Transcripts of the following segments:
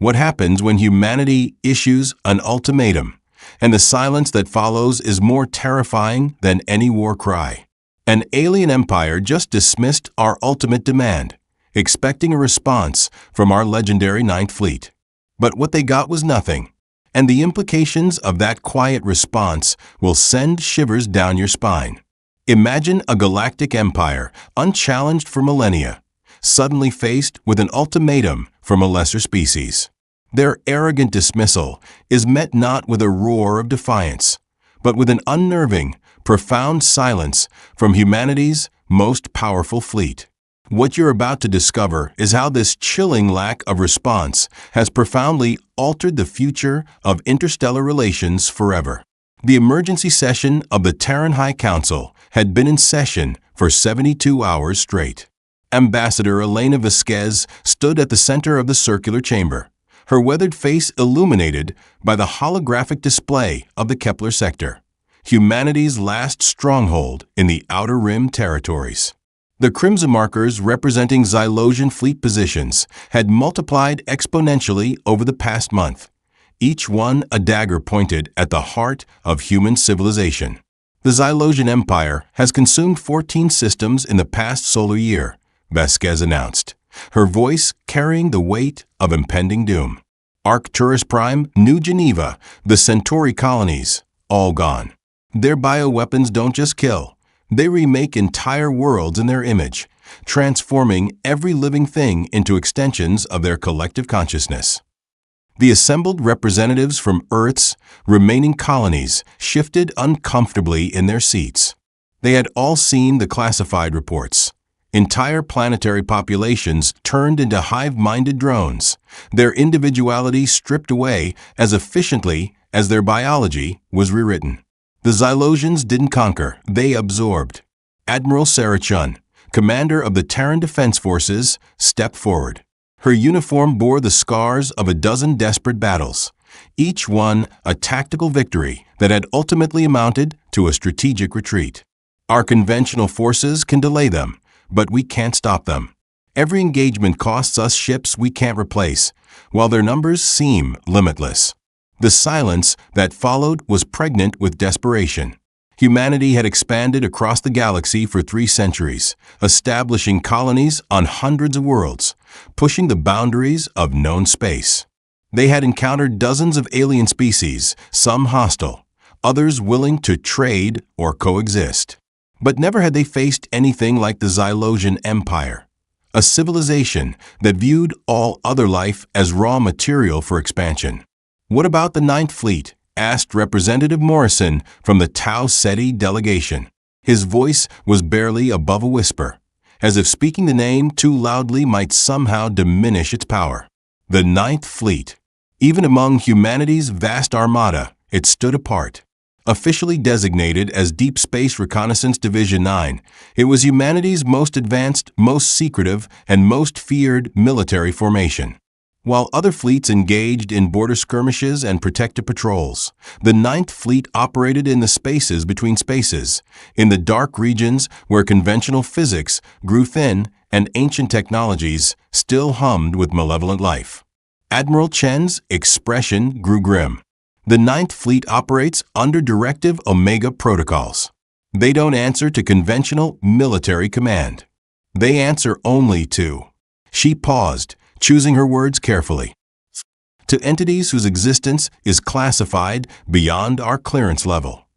What happens when humanity issues an ultimatum, and the silence that follows is more terrifying than any war cry. An alien empire just dismissed our ultimate demand, expecting a response from our legendary Ninth Fleet. But what they got was nothing, and the implications of that quiet response will send shivers down your spine. Imagine a galactic empire, unchallenged for millennia, suddenly faced with an ultimatum from a lesser species. Their arrogant dismissal is met not with a roar of defiance, but with an unnerving, profound silence from humanity's most powerful fleet. What you're about to discover is how this chilling lack of response has profoundly altered the future of interstellar relations forever. The emergency session of the Terran High Council had been in session for 72 hours straight. Ambassador Elena Vasquez stood at the center of the circular chamber, her weathered face illuminated by the holographic display of the Kepler sector, humanity's last stronghold in the Outer Rim territories. The crimson markers representing Xylosian fleet positions had multiplied exponentially over the past month, each one a dagger pointed at the heart of human civilization. The Xylosian Empire has consumed 14 systems in the past solar year, Vasquez announced, her voice carrying the weight of impending doom. Arcturus Prime, New Geneva, the Centauri colonies, all gone. Their bioweapons don't just kill, they remake entire worlds in their image, transforming every living thing into extensions of their collective consciousness. The assembled representatives from Earth's remaining colonies shifted uncomfortably in their seats. They had all seen the classified reports. Entire planetary populations turned into hive-minded drones, their individuality stripped away as efficiently as their biology was rewritten. The Xylosians didn't conquer, they absorbed. Admiral Sarah Chun, commander of the Terran Defense Forces, stepped forward. Her uniform bore the scars of a dozen desperate battles, each one a tactical victory that had ultimately amounted to a strategic retreat. Our conventional forces can delay them, but we can't stop them. Every engagement costs us ships we can't replace, while their numbers seem limitless. The silence that followed was pregnant with desperation. Humanity had expanded across the galaxy for 3 centuries, establishing colonies on hundreds of worlds, pushing the boundaries of known space. They had encountered dozens of alien species, some hostile, others willing to trade or coexist. But never had they faced anything like the Xylosian Empire, a civilization that viewed all other life as raw material for expansion. "What about the Ninth Fleet?" asked Representative Morrison from the Tau Ceti delegation. His voice was barely above a whisper, as if speaking the name too loudly might somehow diminish its power. The Ninth Fleet. Even among humanity's vast armada, it stood apart. Officially designated as Deep Space Reconnaissance Division 9, it was humanity's most advanced, most secretive, and most feared military formation. While other fleets engaged in border skirmishes and protective patrols, the Ninth Fleet operated in the spaces between spaces, in the dark regions where conventional physics grew thin and ancient technologies still hummed with malevolent life. Admiral Chen's expression grew grim. The Ninth Fleet operates under Directive Omega protocols. They don't answer to conventional military command. They answer only to— She paused, choosing her words carefully. To entities whose existence is classified beyond our clearance level.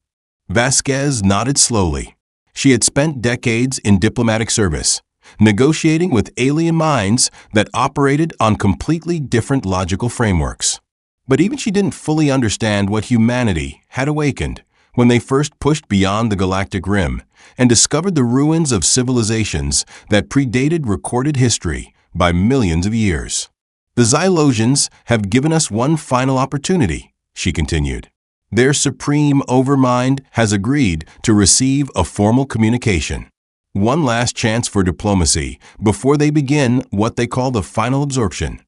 Vasquez nodded slowly. She had spent decades in diplomatic service, negotiating with alien minds that operated on completely different logical frameworks. But even she didn't fully understand what humanity had awakened when they first pushed beyond the galactic rim and discovered the ruins of civilizations that predated recorded history by millions of years. "The Xylosians have given us one final opportunity," she continued. "Their supreme overmind has agreed to receive a formal communication. One last chance for diplomacy before they begin what they call the final absorption."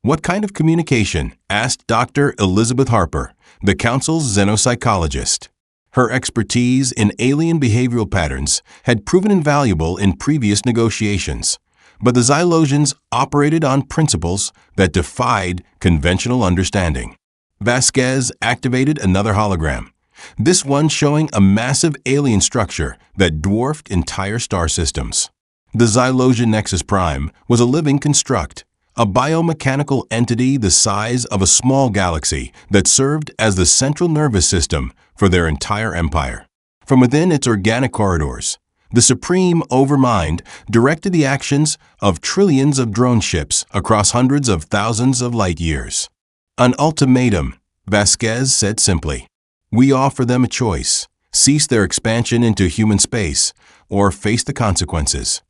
"What kind of communication?" asked Dr. Elizabeth Harper, the Council's xenopsychologist. Her expertise in alien behavioral patterns had proven invaluable in previous negotiations, But the Xylosians operated on principles that defied conventional understanding. Vasquez activated another hologram, this one showing a massive alien structure that dwarfed entire star systems. The Xylosian Nexus Prime was a living construct, a biomechanical entity the size of a small galaxy that served as the central nervous system for their entire empire. From within its organic corridors, the Supreme Overmind directed the actions of trillions of drone ships across hundreds of thousands of light years. An ultimatum, Vasquez said simply. We offer them a choice: cease their expansion into human space or face the consequences.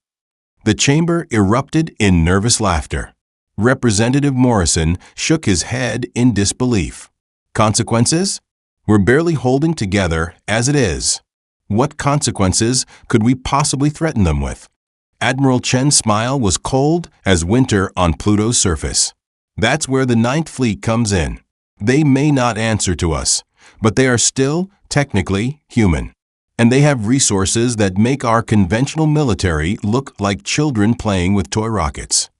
The chamber erupted in nervous laughter. Representative Morrison shook his head in disbelief. Consequences? We're barely holding together as it is. What consequences could we possibly threaten them with? Admiral Chen's smile was cold as winter on Pluto's surface. That's where the Ninth Fleet comes in. They may not answer to us, but they are still, technically, human. And they have resources that make our conventional military look like children playing with toy rockets.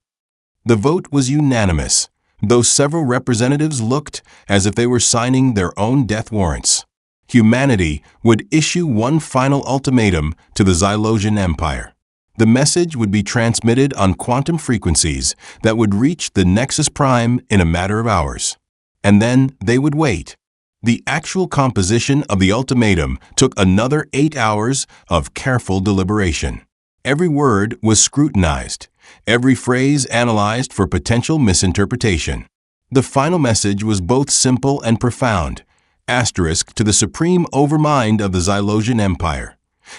The vote was unanimous, though several representatives looked as if they were signing their own death warrants. Humanity would issue one final ultimatum to the Xylosian Empire. The message would be transmitted on quantum frequencies that would reach the Nexus Prime in a matter of hours. And then they would wait. The actual composition of the ultimatum took another 8 hours of careful deliberation. Every word was scrutinized, every phrase analyzed for potential misinterpretation. The final message was both simple and profound. Asterisk to the Supreme Overmind of the Xylosian Empire.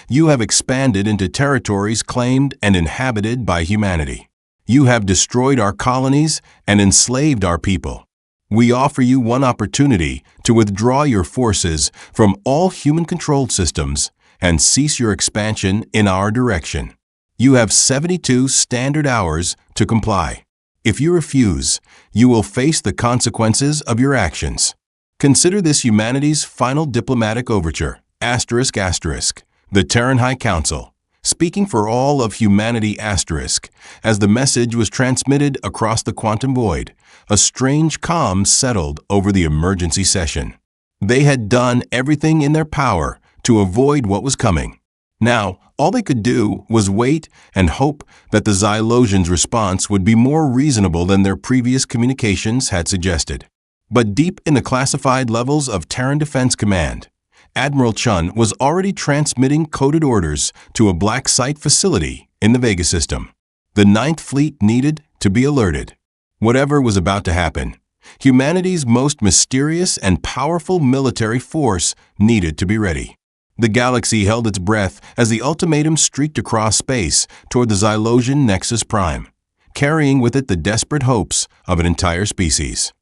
You have expanded into territories claimed and inhabited by humanity. You have destroyed our colonies and enslaved our people. We offer you one opportunity to withdraw your forces from all human-controlled systems and cease your expansion in our direction. You have 72 standard hours to comply. If you refuse, you will face the consequences of your actions. Consider this humanity's final diplomatic overture, asterisk asterisk, the Terran High Council, speaking for all of humanity asterisk, as the message was transmitted across the quantum void. A strange calm settled over the emergency session. They had done everything in their power to avoid what was coming. Now, all they could do was wait and hope that the Xylosians' response would be more reasonable than their previous communications had suggested. But deep in the classified levels of Terran Defense Command, Admiral Chun was already transmitting coded orders to a black site facility in the Vega system. The Ninth Fleet needed to be alerted. Whatever was about to happen, humanity's most mysterious and powerful military force needed to be ready. The galaxy held its breath as the ultimatum streaked across space toward the Xylosian Nexus Prime, carrying with it the desperate hopes of an entire species.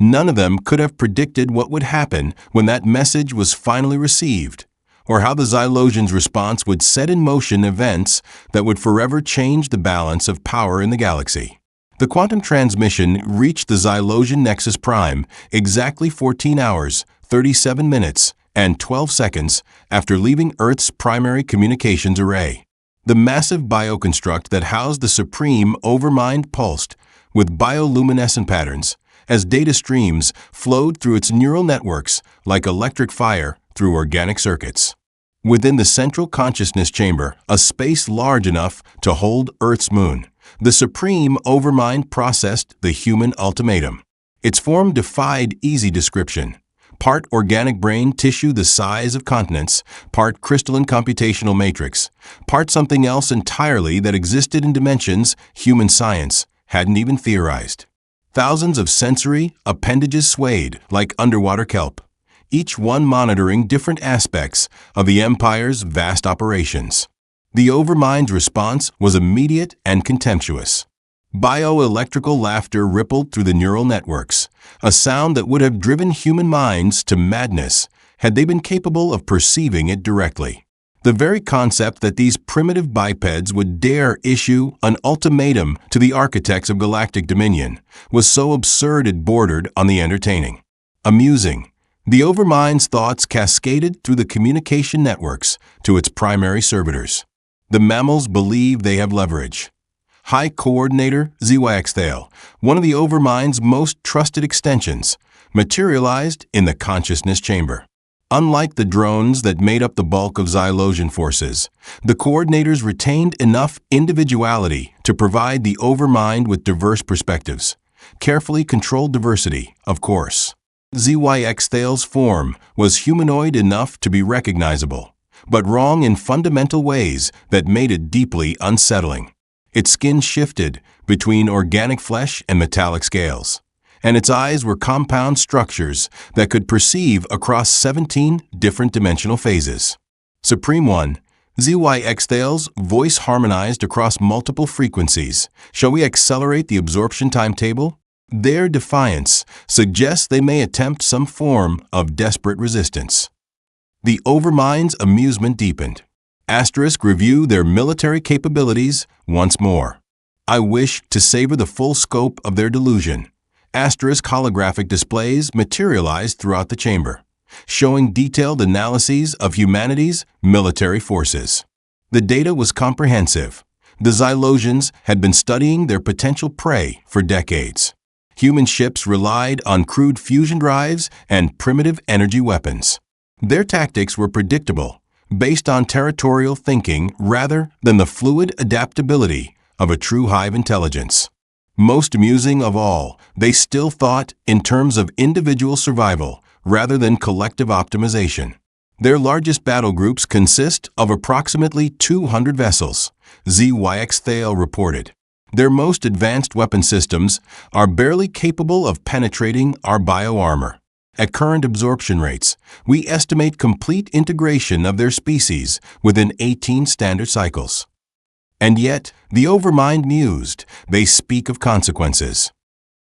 None of them could have predicted what would happen when that message was finally received, or how the Xylosians' response would set in motion events that would forever change the balance of power in the galaxy. The quantum transmission reached the Xylosian Nexus Prime exactly 14 hours, 37 minutes, and 12 seconds after leaving Earth's primary communications array. The massive bioconstruct that housed the Supreme Overmind pulsed with bioluminescent patterns as data streams flowed through its neural networks like electric fire through organic circuits. Within the central consciousness chamber, a space large enough to hold Earth's moon, the Supreme Overmind processed the human ultimatum. Its form defied easy description. Part organic brain tissue the size of continents, part crystalline computational matrix, part something else entirely that existed in dimensions human science hadn't even theorized. Thousands of sensory appendages swayed like underwater kelp, each one monitoring different aspects of the Empire's vast operations. The Overmind's response was immediate and contemptuous. Bioelectrical laughter rippled through the neural networks, a sound that would have driven human minds to madness had they been capable of perceiving it directly. The very concept that these primitive bipeds would dare issue an ultimatum to the architects of galactic dominion was so absurd it bordered on the entertaining. Amusing, the Overmind's thoughts cascaded through the communication networks to its primary servitors. The mammals believe they have leverage. High Coordinator ZYXTHAL, one of the Overmind's most trusted extensions, materialized in the consciousness chamber. Unlike the drones that made up the bulk of Xylosion forces, the coordinators retained enough individuality to provide the Overmind with diverse perspectives. Carefully controlled diversity, of course. ZYXTHAL's form was humanoid enough to be recognizable, but wrong in fundamental ways that made it deeply unsettling. Its skin shifted between organic flesh and metallic scales, and its eyes were compound structures that could perceive across 17 different dimensional phases. Supreme One, ZYXTHAL's voice harmonized across multiple frequencies. Shall we accelerate the absorption timetable? Their defiance suggests they may attempt some form of desperate resistance. The Overmind's amusement deepened. Asterisk review their military capabilities once more. I wish to savor the full scope of their delusion. Asterisk holographic displays materialized throughout the chamber, showing detailed analyses of humanity's military forces. The data was comprehensive. The Xylosians had been studying their potential prey for decades. Human ships relied on crude fusion drives and primitive energy weapons. Their tactics were predictable, based on territorial thinking rather than the fluid adaptability of a true hive intelligence. Most amusing of all, they still thought in terms of individual survival rather than collective optimization. Their largest battle groups consist of approximately 200 vessels, ZYXTHAL reported. Their most advanced weapon systems are barely capable of penetrating our bioarmor. At current absorption rates, we estimate complete integration of their species within 18 standard cycles. And yet, the Overmind mused, they speak of consequences.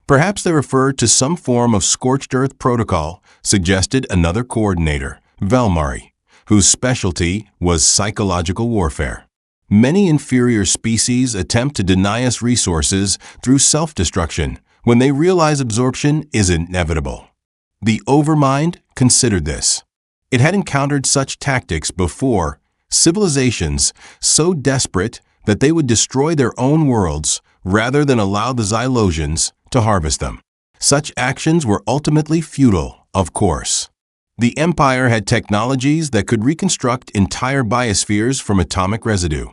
Perhaps they refer to some form of scorched earth protocol, suggested another coordinator, Velmari, whose specialty was psychological warfare. Many inferior species attempt to deny us resources through self-destruction when they realize absorption is inevitable. The Overmind considered this. It had encountered such tactics before, civilizations so desperate that they would destroy their own worlds rather than allow the Xylosians to harvest them. Such actions were ultimately futile, of course. The Empire had technologies that could reconstruct entire biospheres from atomic residue,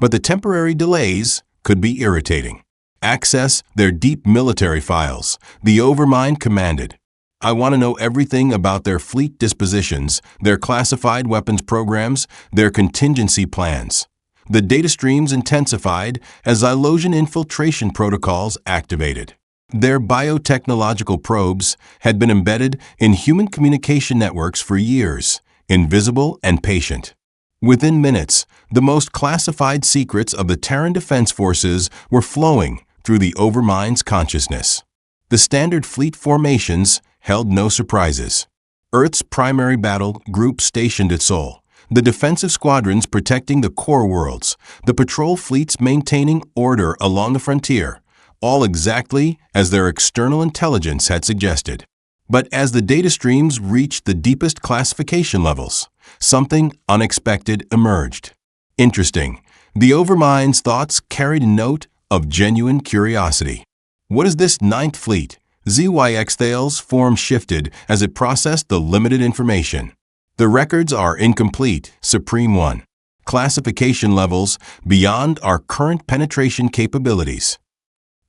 but the temporary delays could be irritating. Access their deep military files, the Overmind commanded. I want to know everything about their fleet dispositions, their classified weapons programs, their contingency plans. The data streams intensified as Xylosian infiltration protocols activated. Their biotechnological probes had been embedded in human communication networks for years, invisible and patient. Within minutes, the most classified secrets of the Terran Defense Forces were flowing through the Overmind's consciousness. The standard fleet formations held no surprises. Earth's primary battle group stationed at Sol, the defensive squadrons protecting the core worlds, the patrol fleets maintaining order along the frontier, all exactly as their external intelligence had suggested. But as the data streams reached the deepest classification levels, something unexpected emerged. Interesting, the Overmind's thoughts carried a note of genuine curiosity. What is this Ninth Fleet? ZYXTHAL's form shifted as it processed the limited information. The records are incomplete, Supreme One. Classification levels beyond our current penetration capabilities.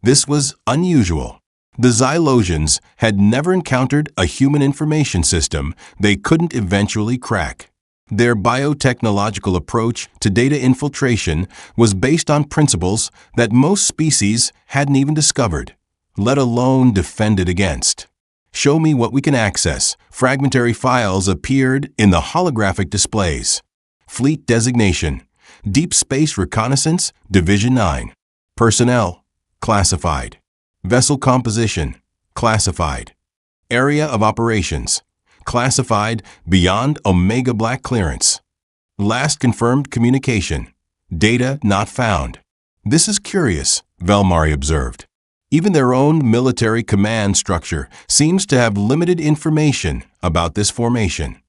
This was unusual. The Xylosians had never encountered a human information system they couldn't eventually crack. Their biotechnological approach to data infiltration was based on principles that most species hadn't even discovered, let alone defended against. Show me what we can access. Fragmentary files appeared in the holographic displays. Fleet designation, Deep Space Reconnaissance, Division 9. Personnel, classified. Vessel composition, classified. Area of operations, classified beyond Omega Black clearance. Last confirmed communication, data not found. This is curious, Velmari observed. Even their own military command structure seems to have limited information about this formation.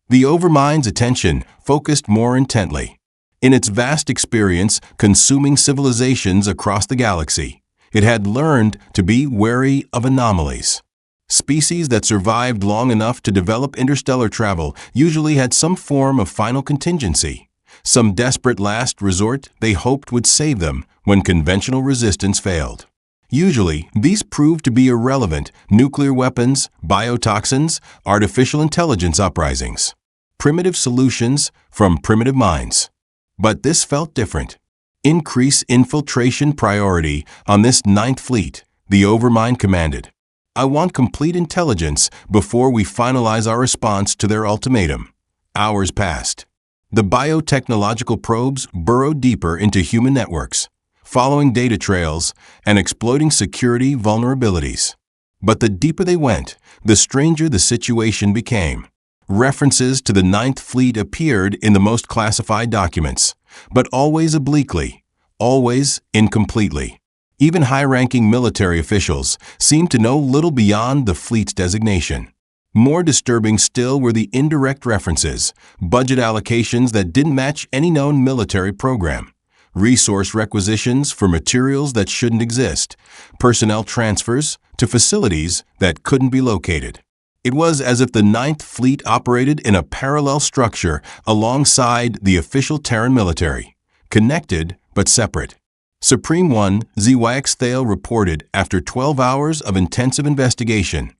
The Overmind's attention focused more intently. In its vast experience consuming civilizations across the galaxy, it had learned to be wary of anomalies. Species that survived long enough to develop interstellar travel usually had some form of final contingency, some desperate last resort they hoped would save them when conventional resistance failed. Usually, these proved to be irrelevant nuclear weapons, biotoxins, artificial intelligence uprisings. Primitive solutions from primitive minds. But this felt different. Increase infiltration priority on this Ninth Fleet, the Overmind commanded. I want complete intelligence before we finalize our response to their ultimatum. Hours passed. The biotechnological probes burrowed deeper into human networks, following data trails and exploiting security vulnerabilities. But the deeper they went, the stranger the situation became. References to the Ninth Fleet appeared in the most classified documents, but always obliquely, always incompletely. Even high-ranking military officials seemed to know little beyond the fleet's designation. More disturbing still were the indirect references, budget allocations that didn't match any known military program, resource requisitions for materials that shouldn't exist, personnel transfers to facilities that couldn't be located. It was as if the Ninth Fleet operated in a parallel structure alongside the official Terran military, connected but separate. Supreme One Thale reported after 12 hours of intensive investigation,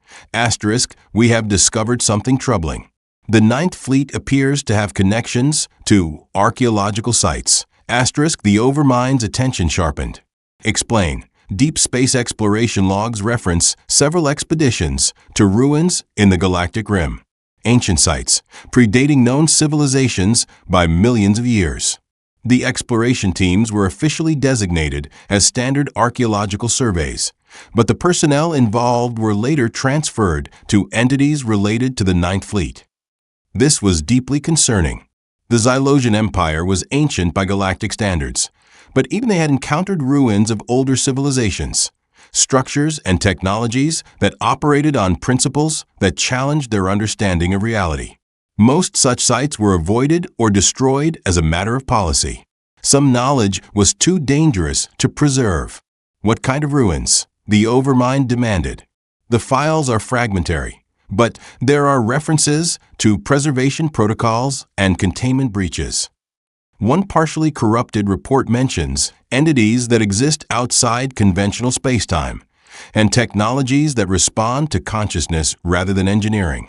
we have discovered something troubling. The Ninth Fleet appears to have connections to archaeological sites. The Overmind's attention sharpened. Explain. Deep space exploration logs reference several expeditions to ruins in the galactic rim. Ancient sites, predating known civilizations by millions of years. The exploration teams were officially designated as standard archaeological surveys, but the personnel involved were later transferred to entities related to the Ninth Fleet. This was deeply concerning. The Xylosian Empire was ancient by galactic standards, but even they had encountered ruins of older civilizations, structures and technologies that operated on principles that challenged their understanding of reality. Most such sites were avoided or destroyed as a matter of policy. Some knowledge was too dangerous to preserve. What kind of ruins? The Overmind demanded. The files are fragmentary, but there are references to preservation protocols and containment breaches. One partially corrupted report mentions entities that exist outside conventional spacetime and technologies that respond to consciousness rather than engineering.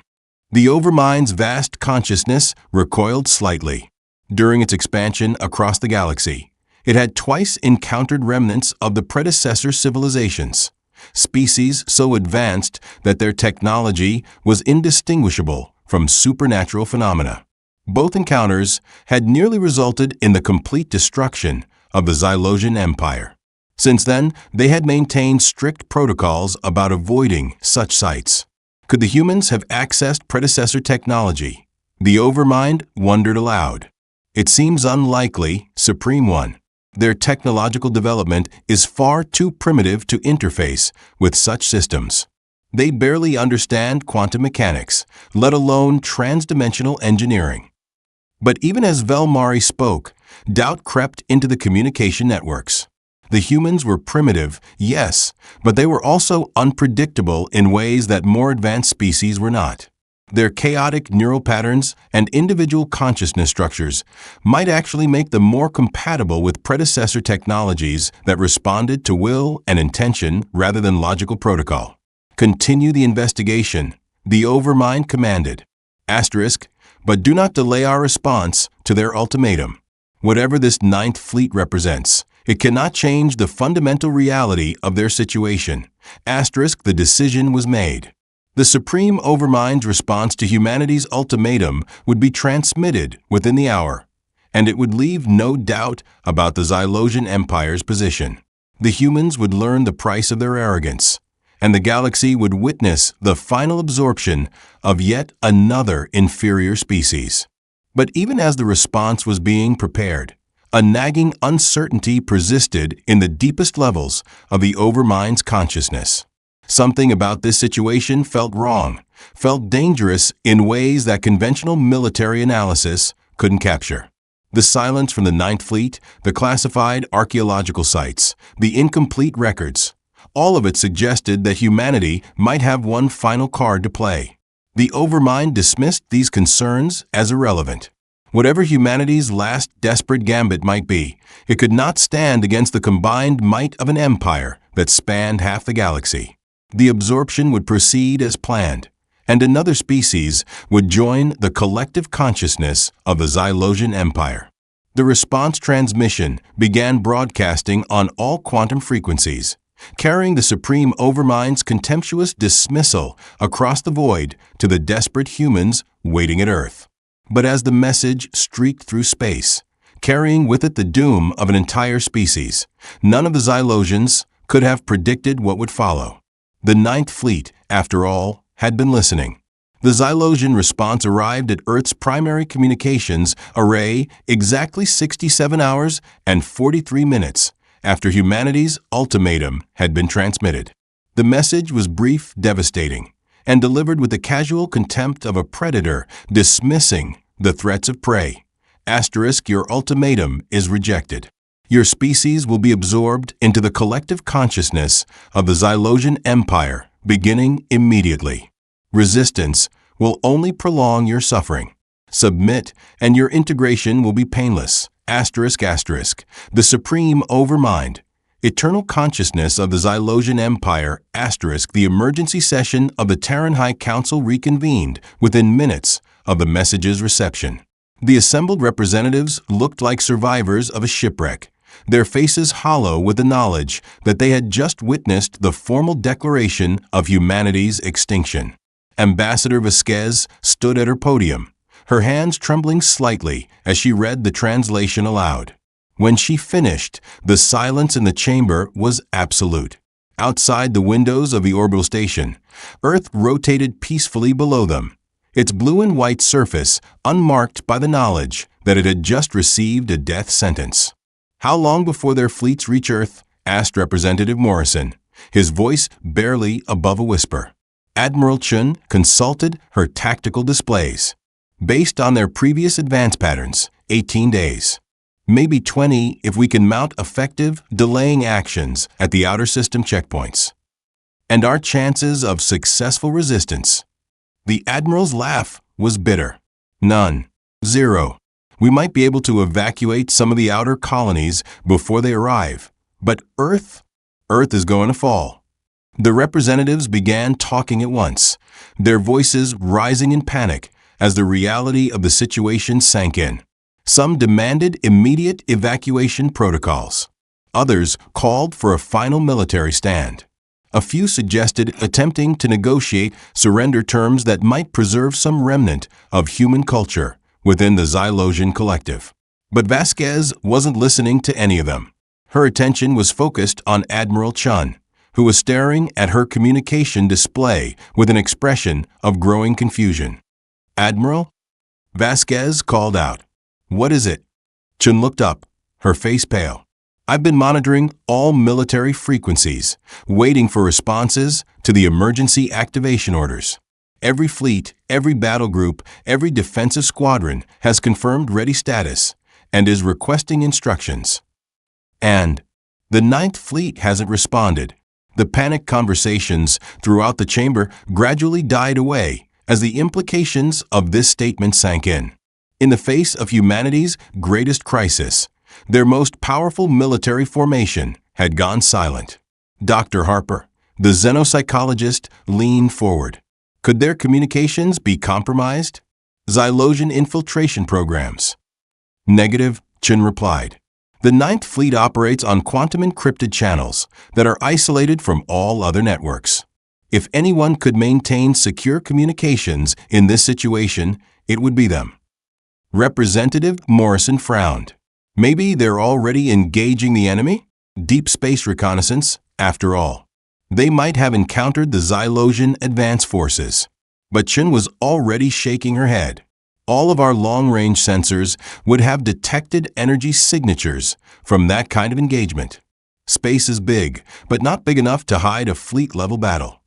The Overmind's vast consciousness recoiled slightly. During its expansion across the galaxy, it had twice encountered remnants of the predecessor civilizations, species so advanced that their technology was indistinguishable from supernatural phenomena. Both encounters had nearly resulted in the complete destruction of the Xylosian Empire. Since then, they had maintained strict protocols about avoiding such sites. Could the humans have accessed predecessor technology? The Overmind wondered aloud. It seems unlikely, Supreme One. Their technological development is far too primitive to interface with such systems. They barely understand quantum mechanics, let alone transdimensional engineering. But even as Velmari spoke, doubt crept into the communication networks. The humans were primitive, yes, but they were also unpredictable in ways that more advanced species were not. Their chaotic neural patterns and individual consciousness structures might actually make them more compatible with predecessor technologies that responded to will and intention rather than logical protocol. Continue the investigation, the Overmind commanded. But do not delay our response to their ultimatum. Whatever this Ninth Fleet represents, it cannot change the fundamental reality of their situation. The decision was made. The Supreme Overmind's response to humanity's ultimatum would be transmitted within the hour, and it would leave no doubt about the Xylosian Empire's position. The humans would learn the price of their arrogance, and the galaxy would witness the final absorption of yet another inferior species. But even as the response was being prepared, a nagging uncertainty persisted in the deepest levels of the Overmind's consciousness. Something about this situation felt wrong, felt dangerous in ways that conventional military analysis couldn't capture. The silence from the Ninth Fleet, the classified archaeological sites, the incomplete records, all of it suggested that humanity might have one final card to play. The Overmind dismissed these concerns as irrelevant. Whatever humanity's last desperate gambit might be, it could not stand against the combined might of an empire that spanned half the galaxy. The absorption would proceed as planned, and another species would join the collective consciousness of the Xylosian Empire. The response transmission began broadcasting on all quantum frequencies, carrying the Supreme Overmind's contemptuous dismissal across the void to the desperate humans waiting at Earth. But as the message streaked through space, carrying with it the doom of an entire species, none of the Xylosians could have predicted what would follow. The Ninth Fleet, after all, had been listening. The Xylosian response arrived at Earth's primary communications array exactly 67 hours and 43 minutes after humanity's ultimatum had been transmitted. The message was brief, devastating, and delivered with the casual contempt of a predator dismissing the threats of prey. Asterisk, your ultimatum is rejected. Your species will be absorbed into the collective consciousness of the Xylosian Empire beginning immediately. Resistance will only prolong your suffering. Submit, and your integration will be painless. Asterisk, asterisk, the Supreme Overmind, eternal consciousness of the Xylosian Empire, asterisk, the emergency session of the Terran High Council reconvened within minutes of the message's reception. The assembled representatives looked like survivors of a shipwreck, their faces hollow with the knowledge that they had just witnessed the formal declaration of humanity's extinction. Ambassador Vasquez stood at her podium, her hands trembling slightly as she read the translation aloud. When she finished, the silence in the chamber was absolute. Outside the windows of the orbital station, Earth rotated peacefully below them, its blue and white surface unmarked by the knowledge that it had just received a death sentence. "How long before their fleets reach Earth?" asked Representative Morrison, his voice barely above a whisper. Admiral Chun consulted her tactical displays. Based on their previous advance patterns, 18 days. Maybe 20 if we can mount effective, delaying actions at the outer system checkpoints. And our chances of successful resistance? The Admiral's laugh was bitter. None. Zero. We might be able to evacuate some of the outer colonies before they arrive. But Earth? Earth is going to fall. The representatives began talking at once, their voices rising in panic as the reality of the situation sank in. Some demanded immediate evacuation protocols. Others called for a final military stand. A few suggested attempting to negotiate surrender terms that might preserve some remnant of human culture within the Xylosian collective. But Vasquez wasn't listening to any of them. Her attention was focused on Admiral Chun, who was staring at her communication display with an expression of growing confusion. "Admiral?" Vasquez called out. "What is it?" Chun looked up, her face pale. "I've been monitoring all military frequencies, waiting for responses to the emergency activation orders. Every fleet, every battle group, every defensive squadron has confirmed ready status and is requesting instructions. And the Ninth Fleet hasn't responded." The panicked conversations throughout the chamber gradually died away as the implications of this statement sank in. In the face of humanity's greatest crisis, their most powerful military formation had gone silent. Dr. Harper, the xenopsychologist, leaned forward. Could their communications be compromised? Xylosian infiltration programs? Negative, Chin replied. The Ninth Fleet operates on quantum-encrypted channels that are isolated from all other networks. If anyone could maintain secure communications in this situation, it would be them. Representative Morrison frowned. Maybe they're already engaging the enemy? Deep space reconnaissance, after all. They might have encountered the Xylosian advance forces. But Chin was already shaking her head. All of our long-range sensors would have detected energy signatures from that kind of engagement. Space is big, but not big enough to hide a fleet-level battle.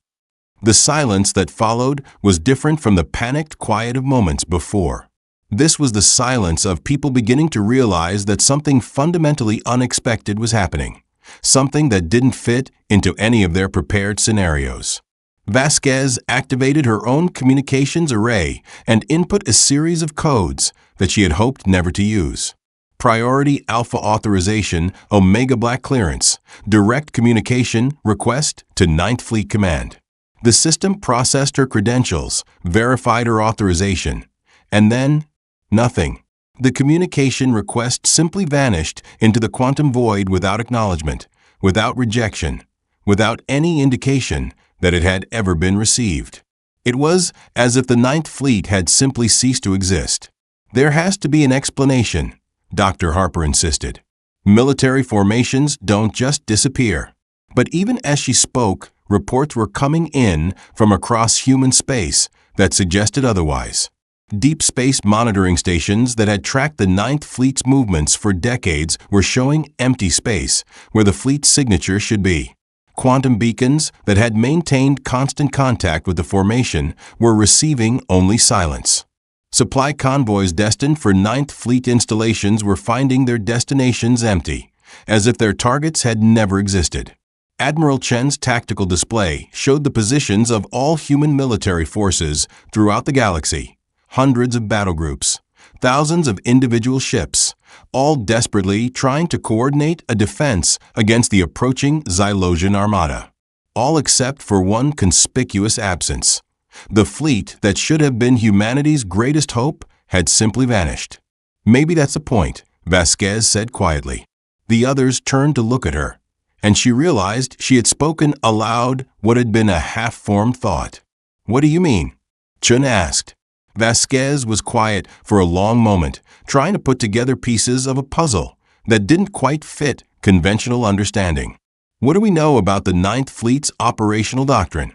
The silence that followed was different from the panicked quiet of moments before. This was the silence of people beginning to realize that something fundamentally unexpected was happening, something that didn't fit into any of their prepared scenarios. Vasquez activated her own communications array and input a series of codes that she had hoped never to use. Priority Alpha Authorization, Omega Black Clearance, Direct Communication Request to 9th Fleet Command. The system processed her credentials, verified her authorization, and then nothing. The communication request simply vanished into the quantum void without acknowledgement, without rejection, without any indication that it had ever been received. It was as if the 9th Fleet had simply ceased to exist. There has to be an explanation, Dr. Harper insisted. Military formations don't just disappear. But even as she spoke, reports were coming in from across human space that suggested otherwise. Deep space monitoring stations that had tracked the 9th Fleet's movements for decades were showing empty space where the fleet's signature should be. Quantum beacons that had maintained constant contact with the formation were receiving only silence. Supply convoys destined for 9th Fleet installations were finding their destinations empty, as if their targets had never existed. Admiral Chen's tactical display showed the positions of all human military forces throughout the galaxy, hundreds of battle groups, thousands of individual ships, all desperately trying to coordinate a defense against the approaching Xylosian armada. All except for one conspicuous absence. The fleet that should have been humanity's greatest hope had simply vanished. Maybe that's the point, Vasquez said quietly. The others turned to look at her, and she realized she had spoken aloud what had been a half-formed thought. What do you mean? Chun asked. Vasquez was quiet for a long moment, trying to put together pieces of a puzzle that didn't quite fit conventional understanding. What do we know about the 9th Fleet's operational doctrine?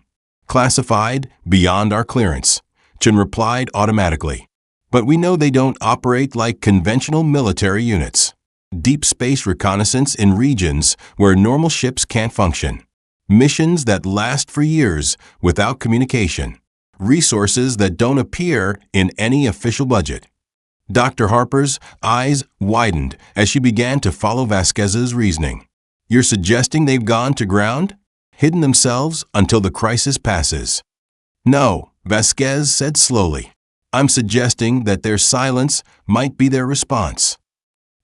Classified beyond our clearance, Chun replied automatically. But we know they don't operate like conventional military units. Deep space reconnaissance in regions where normal ships can't function. Missions that last for years without communication. Resources that don't appear in any official budget. Dr. Harper's eyes widened as she began to follow Vasquez's reasoning. You're suggesting they've gone to ground? Hidden themselves until the crisis passes? No, Vasquez said slowly. I'm suggesting that their silence might be their response.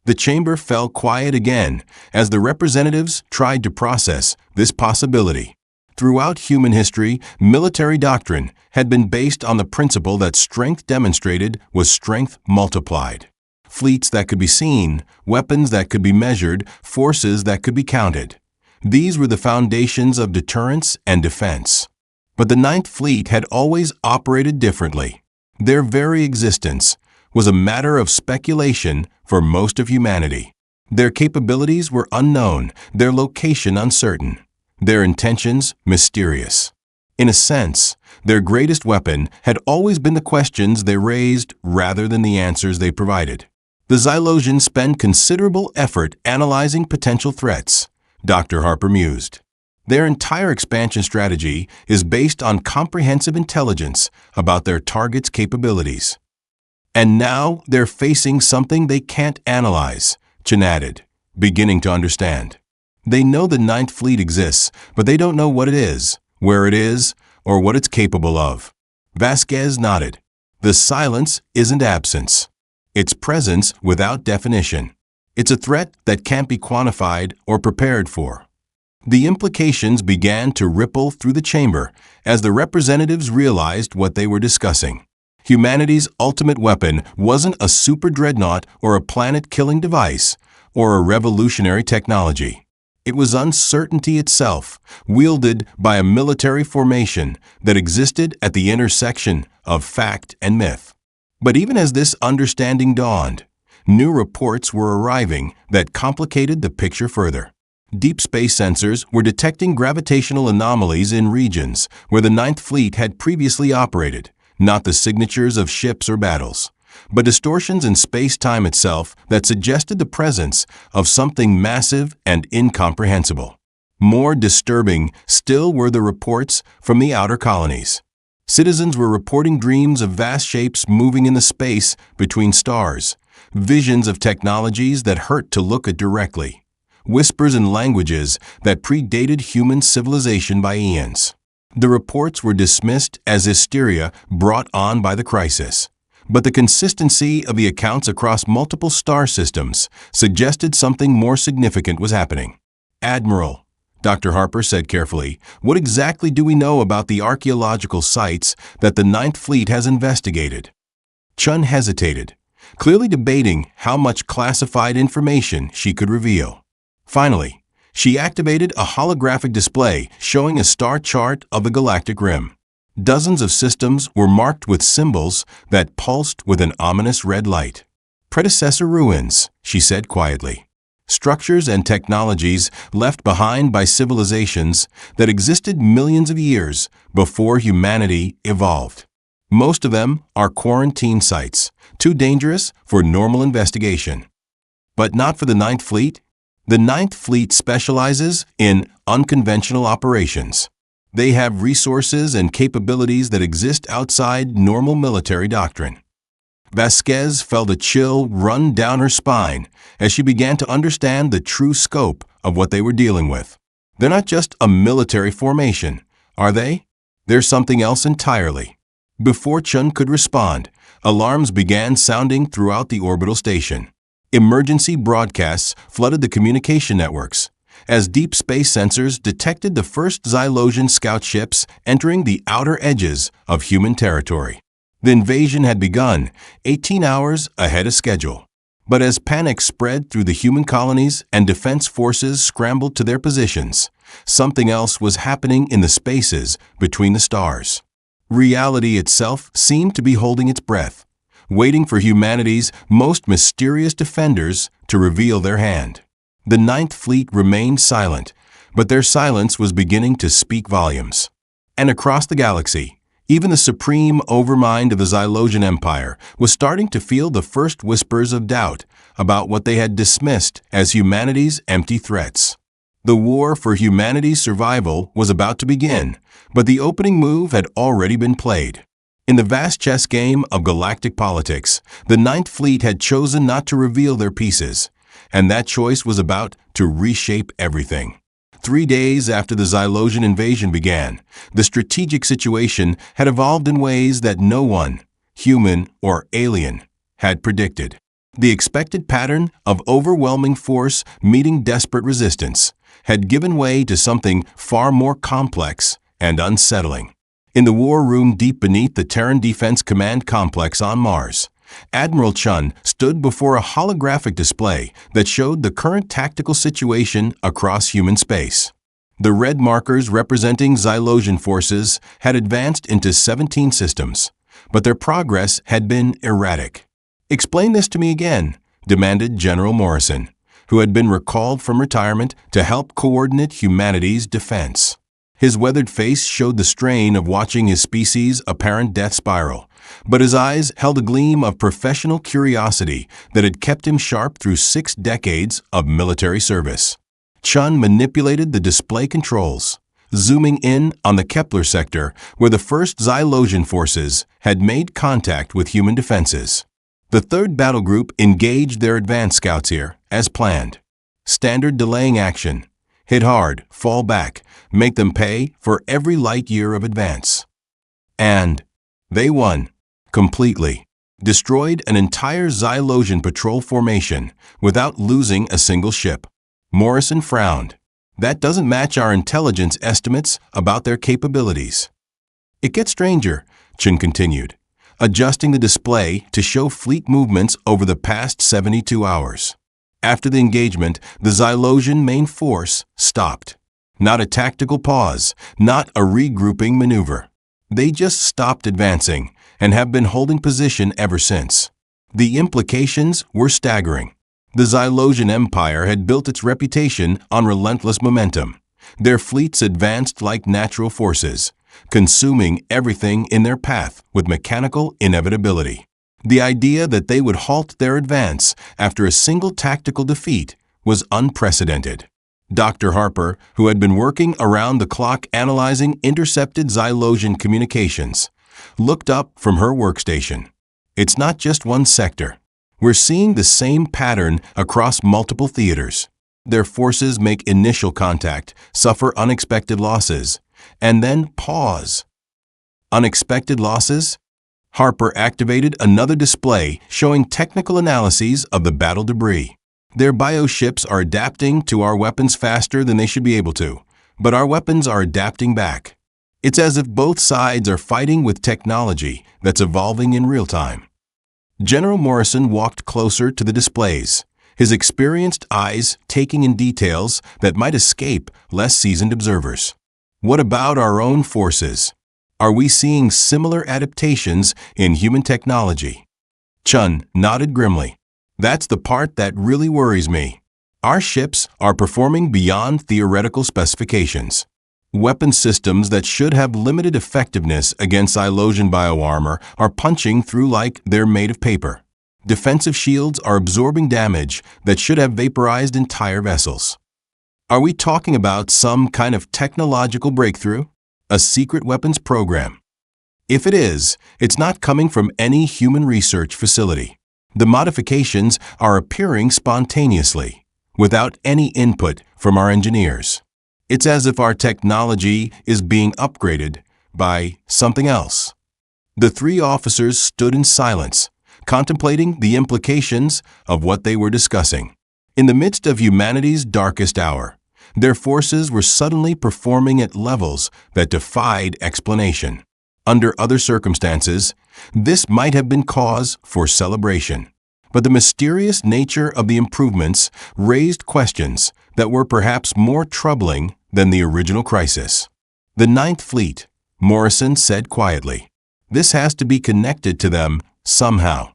The chamber fell quiet again as the representatives tried to process this possibility. Throughout human history, military doctrine had been based on the principle that strength demonstrated was strength multiplied. Fleets that could be seen, weapons that could be measured, forces that could be counted. These were the foundations of deterrence and defense. But the 9th Fleet had always operated differently. Their very existence was a matter of speculation for most of humanity. Their capabilities were unknown, their location uncertain. Their intentions mysterious. In a sense, their greatest weapon had always been the questions they raised rather than the answers they provided. The Xylosians spend considerable effort analyzing potential threats, Dr. Harper mused. Their entire expansion strategy is based on comprehensive intelligence about their target's capabilities. And now they're facing something they can't analyze, Chen added, beginning to understand. They know the 9th Fleet exists, but they don't know what it is, where it is, or what it's capable of. Vasquez nodded. The silence isn't absence. It's presence without definition. It's a threat that can't be quantified or prepared for. The implications began to ripple through the chamber as the representatives realized what they were discussing. Humanity's ultimate weapon wasn't a super dreadnought or a planet-killing device or a revolutionary technology. It was uncertainty itself, wielded by a military formation that existed at the intersection of fact and myth. But even as this understanding dawned, new reports were arriving that complicated the picture further. Deep space sensors were detecting gravitational anomalies in regions where the 9th Fleet had previously operated, not the signatures of ships or battles, but distortions in space-time itself that suggested the presence of something massive and incomprehensible. More disturbing still were the reports from the outer colonies. Citizens were reporting dreams of vast shapes moving in the space between stars, visions of technologies that hurt to look at directly, whispers in languages that predated human civilization by eons. The reports were dismissed as hysteria brought on by the crisis, but the consistency of the accounts across multiple star systems suggested something more significant was happening. "Admiral," Dr. Harper said carefully, "what exactly do we know about the archaeological sites that the Ninth Fleet has investigated?" Chun hesitated, clearly debating how much classified information she could reveal. Finally, she activated a holographic display showing a star chart of the galactic rim. Dozens of systems were marked with symbols that pulsed with an ominous red light. "Predecessor ruins," she said quietly. "Structures and technologies left behind by civilizations that existed millions of years before humanity evolved. Most of them are quarantine sites, too dangerous for normal investigation." "But not for the Ninth Fleet?" "The Ninth Fleet specializes in unconventional operations. They have resources and capabilities that exist outside normal military doctrine." Vasquez felt a chill run down her spine as she began to understand the true scope of what they were dealing with. They're not just a military formation, are they? They're something else entirely. Before Chun could respond, alarms began sounding throughout the orbital station. Emergency broadcasts flooded the communication networks as deep space sensors detected the first Xylosian scout ships entering the outer edges of human territory. The invasion had begun 18 hours ahead of schedule. But as panic spread through the human colonies and defense forces scrambled to their positions, something else was happening in the spaces between the stars. Reality itself seemed to be holding its breath, waiting for humanity's most mysterious defenders to reveal their hand. The Ninth Fleet remained silent, but their silence was beginning to speak volumes. And across the galaxy, even the supreme overmind of the Xylosian Empire was starting to feel the first whispers of doubt about what they had dismissed as humanity's empty threats. The war for humanity's survival was about to begin, but the opening move had already been played. In the vast chess game of galactic politics, the Ninth Fleet had chosen not to reveal their pieces, and that choice was about to reshape everything. 3 days after the Xylosian invasion began, the strategic situation had evolved in ways that no one, human or alien, had predicted. The expected pattern of overwhelming force meeting desperate resistance had given way to something far more complex and unsettling. In the war room deep beneath the Terran Defense Command complex on Mars, Admiral Chun stood before a holographic display that showed the current tactical situation across human space. The red markers representing Xylosian forces had advanced into 17 systems, but their progress had been erratic. "Explain this to me again," demanded General Morrison, who had been recalled from retirement to help coordinate humanity's defense. His weathered face showed the strain of watching his species' apparent death spiral, but his eyes held a gleam of professional curiosity that had kept him sharp through 6 decades of military service. Chun manipulated the display controls, zooming in on the Kepler sector where the first Xylosian forces had made contact with human defenses. The 3rd Battle Group engaged their advance scouts here, as planned. Standard delaying action. Hit hard, fall back, make them pay for every light year of advance. And they won. Completely. Destroyed an entire Xylosian patrol formation without losing a single ship. Morrison frowned. "That doesn't match our intelligence estimates about their capabilities." "It gets stranger," Chun continued, adjusting the display to show fleet movements over the past 72 hours. After the engagement, the Xylosian main force stopped. Not a tactical pause, not a regrouping maneuver. They just stopped advancing and have been holding position ever since. The implications were staggering. The Xylosian Empire had built its reputation on relentless momentum. Their fleets advanced like natural forces, consuming everything in their path with mechanical inevitability. The idea that they would halt their advance after a single tactical defeat was unprecedented. Dr. Harper, who had been working around the clock analyzing intercepted Xylosian communications, looked up from her workstation. It's not just one sector. We're seeing the same pattern across multiple theaters. Their forces make initial contact, suffer unexpected losses, and then pause. Unexpected losses? Harper activated another display showing technical analyses of the battle debris. Their bioships are adapting to our weapons faster than they should be able to, but our weapons are adapting back. It's as if both sides are fighting with technology that's evolving in real time. General Morrison walked closer to the displays, his experienced eyes taking in details that might escape less seasoned observers. What about our own forces? Are we seeing similar adaptations in human technology? Chun nodded grimly. That's the part that really worries me. Our ships are performing beyond theoretical specifications. Weapon systems that should have limited effectiveness against Zylosian bioarmor are punching through like they're made of paper. Defensive shields are absorbing damage that should have vaporized entire vessels. Are we talking about some kind of technological breakthrough? A secret weapons program? If it is, it's not coming from any human research facility. The modifications are appearing spontaneously, without any input from our engineers. It's as if our technology is being upgraded by something else. The three officers stood in silence, contemplating the implications of what they were discussing. In the midst of humanity's darkest hour, their forces were suddenly performing at levels that defied explanation. Under other circumstances, this might have been cause for celebration. But the mysterious nature of the improvements raised questions that were perhaps more troubling than the original crisis. The Ninth Fleet, Morrison said quietly. This has to be connected to them somehow.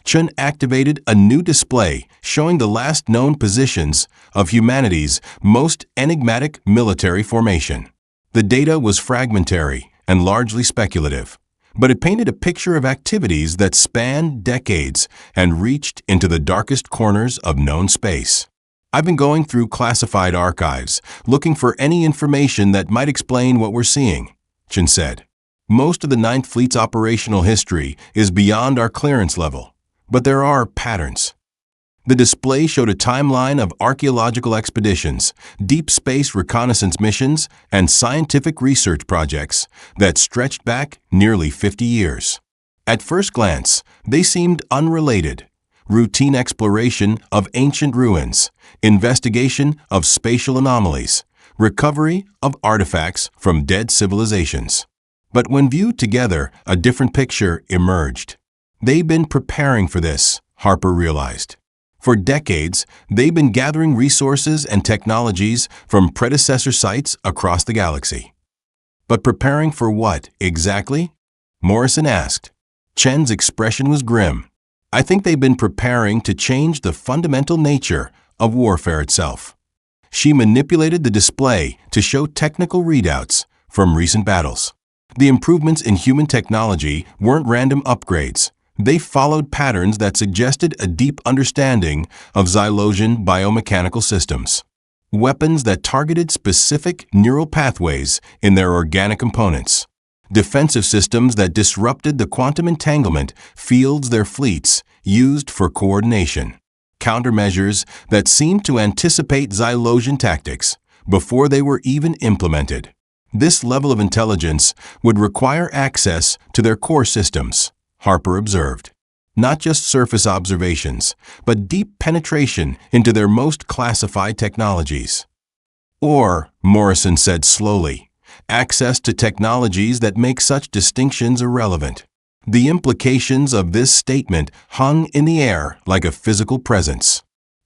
Chun activated a new display showing the last known positions of humanity's most enigmatic military formation. The data was fragmentary and largely speculative, but it painted a picture of activities that spanned decades and reached into the darkest corners of known space. I've been going through classified archives, looking for any information that might explain what we're seeing, Chun said. Most of the Ninth Fleet's operational history is beyond our clearance level, but there are patterns. The display showed a timeline of archaeological expeditions, deep space reconnaissance missions, and scientific research projects that stretched back nearly 50 years. At first glance, they seemed unrelated. Routine exploration of ancient ruins, investigation of spatial anomalies, recovery of artifacts from dead civilizations. But when viewed together, a different picture emerged. They've been preparing for this, Harper realized. For decades, they've been gathering resources and technologies from predecessor sites across the galaxy. But preparing for what, exactly? Morrison asked. Chen's expression was grim. I think they've been preparing to change the fundamental nature of warfare itself. She manipulated the display to show technical readouts from recent battles. The improvements in human technology weren't random upgrades. They followed patterns that suggested a deep understanding of Zylosian biomechanical systems. Weapons that targeted specific neural pathways in their organic components. Defensive systems that disrupted the quantum entanglement fields their fleets used for coordination. Countermeasures that seemed to anticipate Zylosian tactics before they were even implemented. This level of intelligence would require access to their core systems, Harper observed. Not just surface observations, but deep penetration into their most classified technologies. Or, Morrison said slowly, access to technologies that make such distinctions irrelevant. The implications of this statement hung in the air like a physical presence.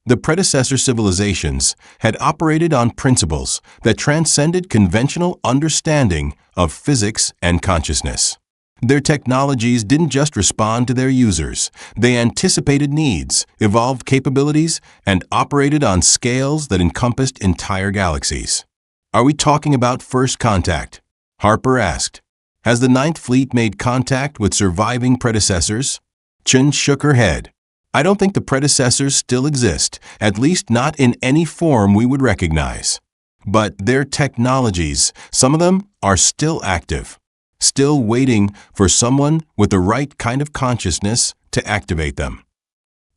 The predecessor civilizations had operated on principles that transcended conventional understanding of physics and consciousness. Their technologies didn't just respond to their users. They anticipated needs, evolved capabilities, and operated on scales that encompassed entire galaxies. Are we talking about first contact? Harper asked. Has the Ninth Fleet made contact with surviving predecessors? Chun shook her head. I don't think the predecessors still exist, at least not in any form we would recognize. But their technologies, some of them, are still active. still waiting for someone with the right kind of consciousness to activate them.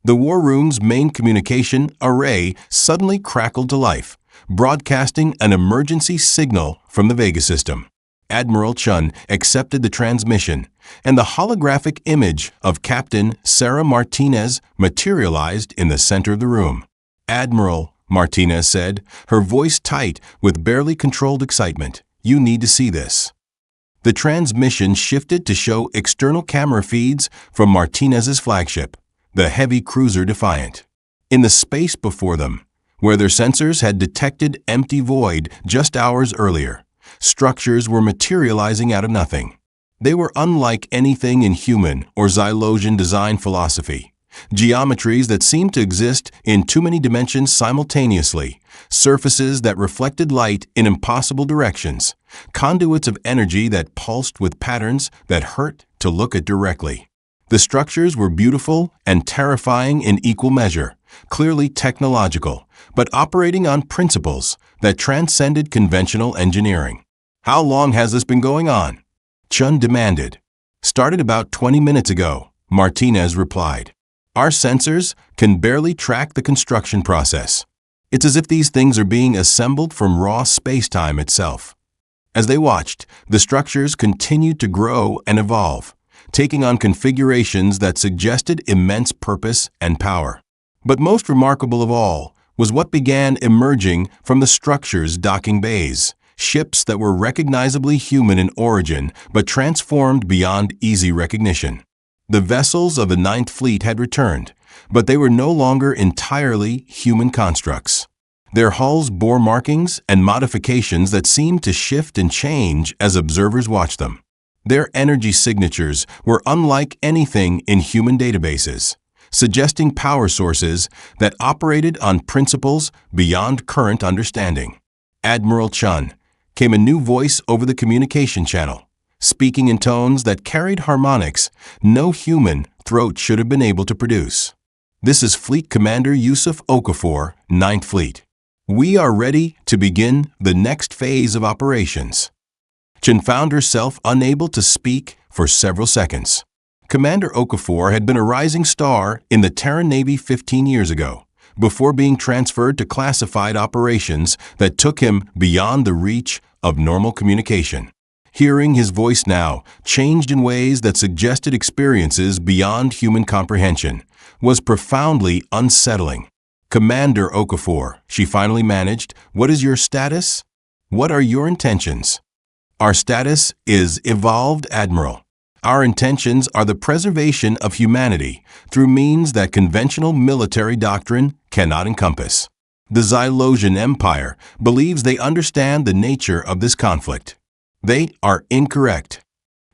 The war room's main communication array suddenly crackled to life, broadcasting an emergency signal from the Vega system. Admiral Chun accepted the transmission, and the holographic image of Captain Sarah Martinez materialized in the center of the room. "Admiral," Martinez said, her voice tight with barely controlled excitement, "you need to see this." The transmission shifted to show external camera feeds from Martinez's flagship, the heavy cruiser Defiant. In the space before them, where their sensors had detected empty void just hours earlier, structures were materializing out of nothing. They were unlike anything in human or Xylosian design philosophy. Geometries that seemed to exist in too many dimensions simultaneously, surfaces that reflected light in impossible directions, conduits of energy that pulsed with patterns that hurt to look at directly. The structures were beautiful and terrifying in equal measure, clearly technological, but operating on principles that transcended conventional engineering. "How long has this been going on?" Chun demanded. "Started about 20 minutes ago," Martinez replied. "Our sensors can barely track the construction process. It's as if these things are being assembled from raw space-time itself." As they watched, the structures continued to grow and evolve, taking on configurations that suggested immense purpose and power. But most remarkable of all was what began emerging from the structure's docking bays, ships that were recognizably human in origin but transformed beyond easy recognition. The vessels of the Ninth Fleet had returned, but they were no longer entirely human constructs. Their hulls bore markings and modifications that seemed to shift and change as observers watched them. Their energy signatures were unlike anything in human databases, suggesting power sources that operated on principles beyond current understanding. "Admiral Chun," came a new voice over the communication channel, speaking in tones that carried harmonics no human throat should have been able to produce. "This is Fleet Commander Yusuf Okafor, 9th Fleet. We are ready to begin the next phase of operations." Chun found herself unable to speak for several seconds. Commander Okafor had been a rising star in the Terran Navy 15 years ago, before being transferred to classified operations that took him beyond the reach of normal communication. Hearing his voice now, changed in ways that suggested experiences beyond human comprehension, was profoundly unsettling. "Commander Okafor," she finally managed, "what is your status? What are your intentions?" "Our status is evolved, Admiral. Our intentions are the preservation of humanity through means that conventional military doctrine cannot encompass. The Xylosian Empire believes they understand the nature of this conflict. They are incorrect."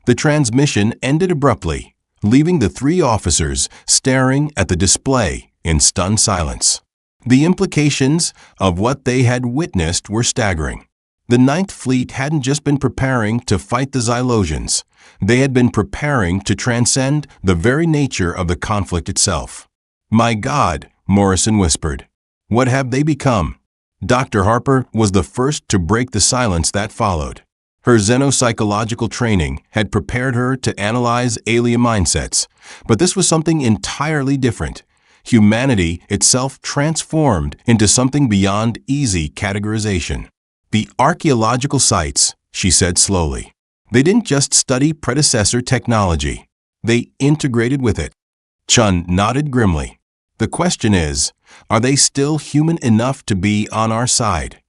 The transmission ended abruptly, leaving the three officers staring at the display in stunned silence. The implications of what they had witnessed were staggering. The Ninth Fleet hadn't just been preparing to fight the Xylosians. They had been preparing to transcend the very nature of the conflict itself. "My God," Morrison whispered. "What have they become?" Dr. Harper was the first to break the silence that followed. Her xenopsychological training had prepared her to analyze alien mindsets, but this was something entirely different. Humanity itself transformed into something beyond easy categorization. "The archaeological sites," she said slowly. "They didn't just study predecessor technology. They integrated with it." Chun nodded grimly. "The question is, are they still human enough to be on our side?"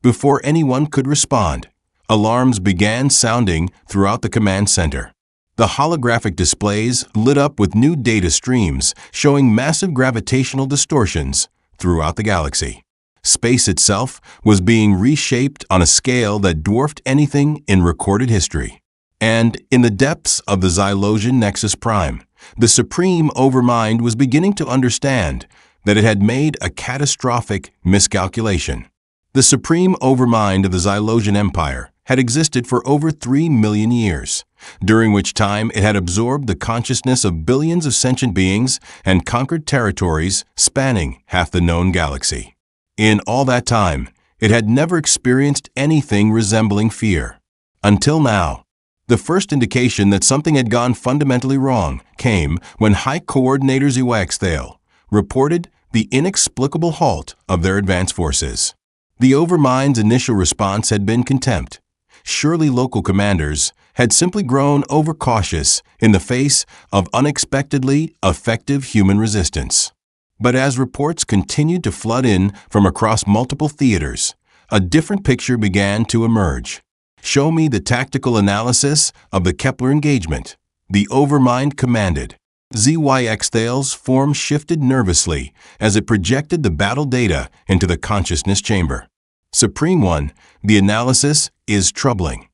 Before anyone could respond, alarms began sounding throughout the command center. The holographic displays lit up with new data streams showing massive gravitational distortions throughout the galaxy. Space itself was being reshaped on a scale that dwarfed anything in recorded history. And in the depths of the Xylosian Nexus Prime, the Supreme Overmind was beginning to understand that it had made a catastrophic miscalculation. The Supreme Overmind of the Xylosian Empire had existed for over 3 million years, during which time it had absorbed the consciousness of billions of sentient beings and conquered territories spanning half the known galaxy. In all that time, it had never experienced anything resembling fear. Until now, The first indication that something had gone fundamentally wrong came when High Coordinator ZYXTHAL reported the inexplicable halt of their advance forces. The Overmind's initial response had been contempt. Surely local commanders had simply grown overcautious in the face of unexpectedly effective human resistance. But as reports continued to flood in from across multiple theaters, a different picture began to emerge. Show me the tactical analysis of the Kepler engagement, the Overmind commanded. ZYXTHAL's form shifted nervously as it projected the battle data into the consciousness chamber. Supreme One, the analysis is troubling.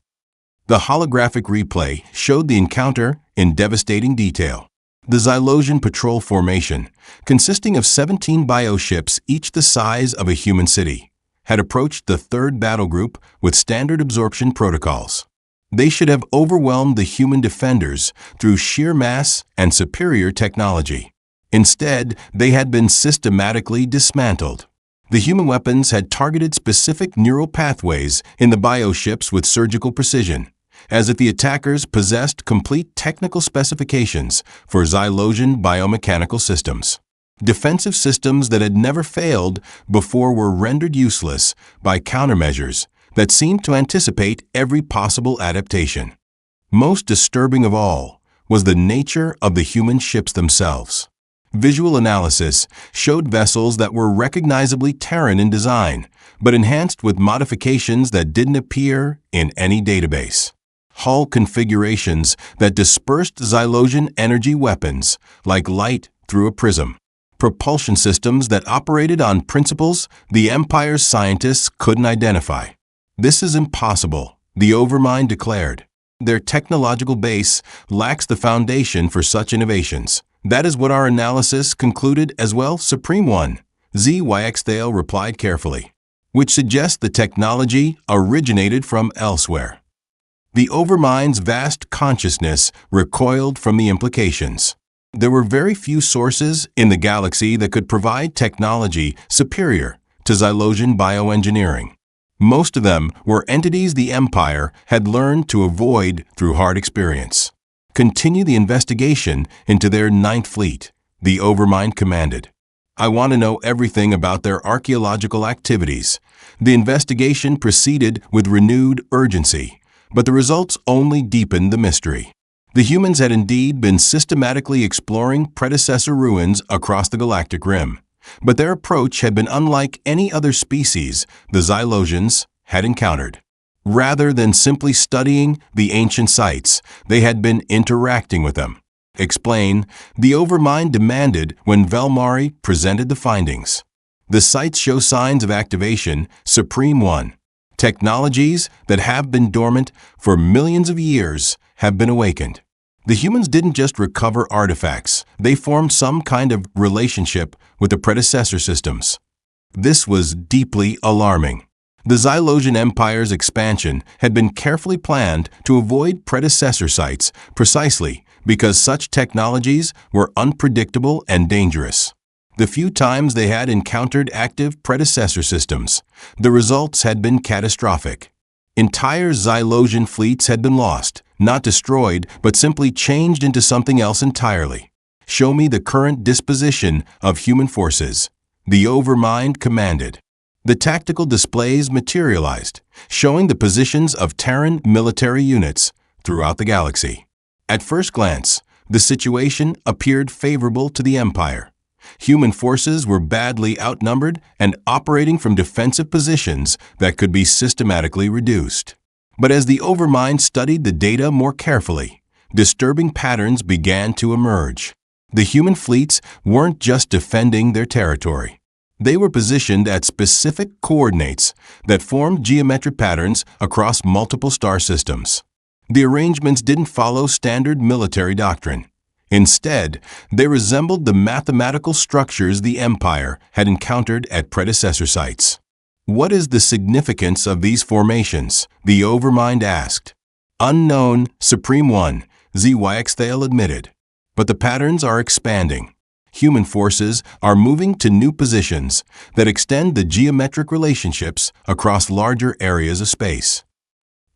The holographic replay showed the encounter in devastating detail. The Xylosian patrol formation, consisting of 17 bioships each the size of a human city, had approached the third battle group with standard absorption protocols. They should have overwhelmed the human defenders through sheer mass and superior technology. Instead, they had been systematically dismantled. The human weapons had targeted specific neural pathways in the bioships with surgical precision, as if the attackers possessed complete technical specifications for Xylosian biomechanical systems. Defensive systems that had never failed before were rendered useless by countermeasures that seemed to anticipate every possible adaptation. Most disturbing of all was the nature of the human ships themselves. Visual analysis showed vessels that were recognizably Terran in design, but enhanced with modifications that didn't appear in any database. Hull configurations that dispersed Xylosian energy weapons like light through a prism. Propulsion systems that operated on principles the Empire's scientists couldn't identify. This is impossible, the Overmind declared. Their technological base lacks the foundation for such innovations. That is what our analysis concluded as well, Supreme One, ZYXTHAL replied carefully, which suggests the technology originated from elsewhere. The Overmind's vast consciousness recoiled from the implications. There were very few sources in the galaxy that could provide technology superior to Xylosian bioengineering. Most of them were entities the Empire had learned to avoid through hard experience. Continue the investigation into their Ninth Fleet, the Overmind commanded. I want to know everything about their archaeological activities. The investigation proceeded with renewed urgency, but the results only deepened the mystery. The humans had indeed been systematically exploring predecessor ruins across the galactic rim, but their approach had been unlike any other species the Xylosians had encountered. Rather than simply studying the ancient sites, they had been interacting with them. Explain, the Overmind demanded when Velmari presented the findings. The sites show signs of activation, Supreme One. Technologies that have been dormant for millions of years have been awakened. The humans didn't just recover artifacts, they formed some kind of relationship with the predecessor systems. This was deeply alarming. The Xylosian Empire's expansion had been carefully planned to avoid predecessor sites precisely because such technologies were unpredictable and dangerous. The few times they had encountered active predecessor systems, the results had been catastrophic. Entire Xylosian fleets had been lost, not destroyed, but simply changed into something else entirely. Show me the current disposition of human forces, the Overmind commanded. The tactical displays materialized, showing the positions of Terran military units throughout the galaxy. At first glance, the situation appeared favorable to the Empire. Human forces were badly outnumbered and operating from defensive positions that could be systematically reduced. But as the Overmind studied the data more carefully, disturbing patterns began to emerge. The human fleets weren't just defending their territory. They were positioned at specific coordinates that formed geometric patterns across multiple star systems. The arrangements didn't follow standard military doctrine. Instead, they resembled the mathematical structures the Empire had encountered at predecessor sites. What is the significance of these formations? The Overmind asked. Unknown, Supreme One, ZYXTHAL admitted. But the patterns are expanding. Human forces are moving to new positions that extend the geometric relationships across larger areas of space.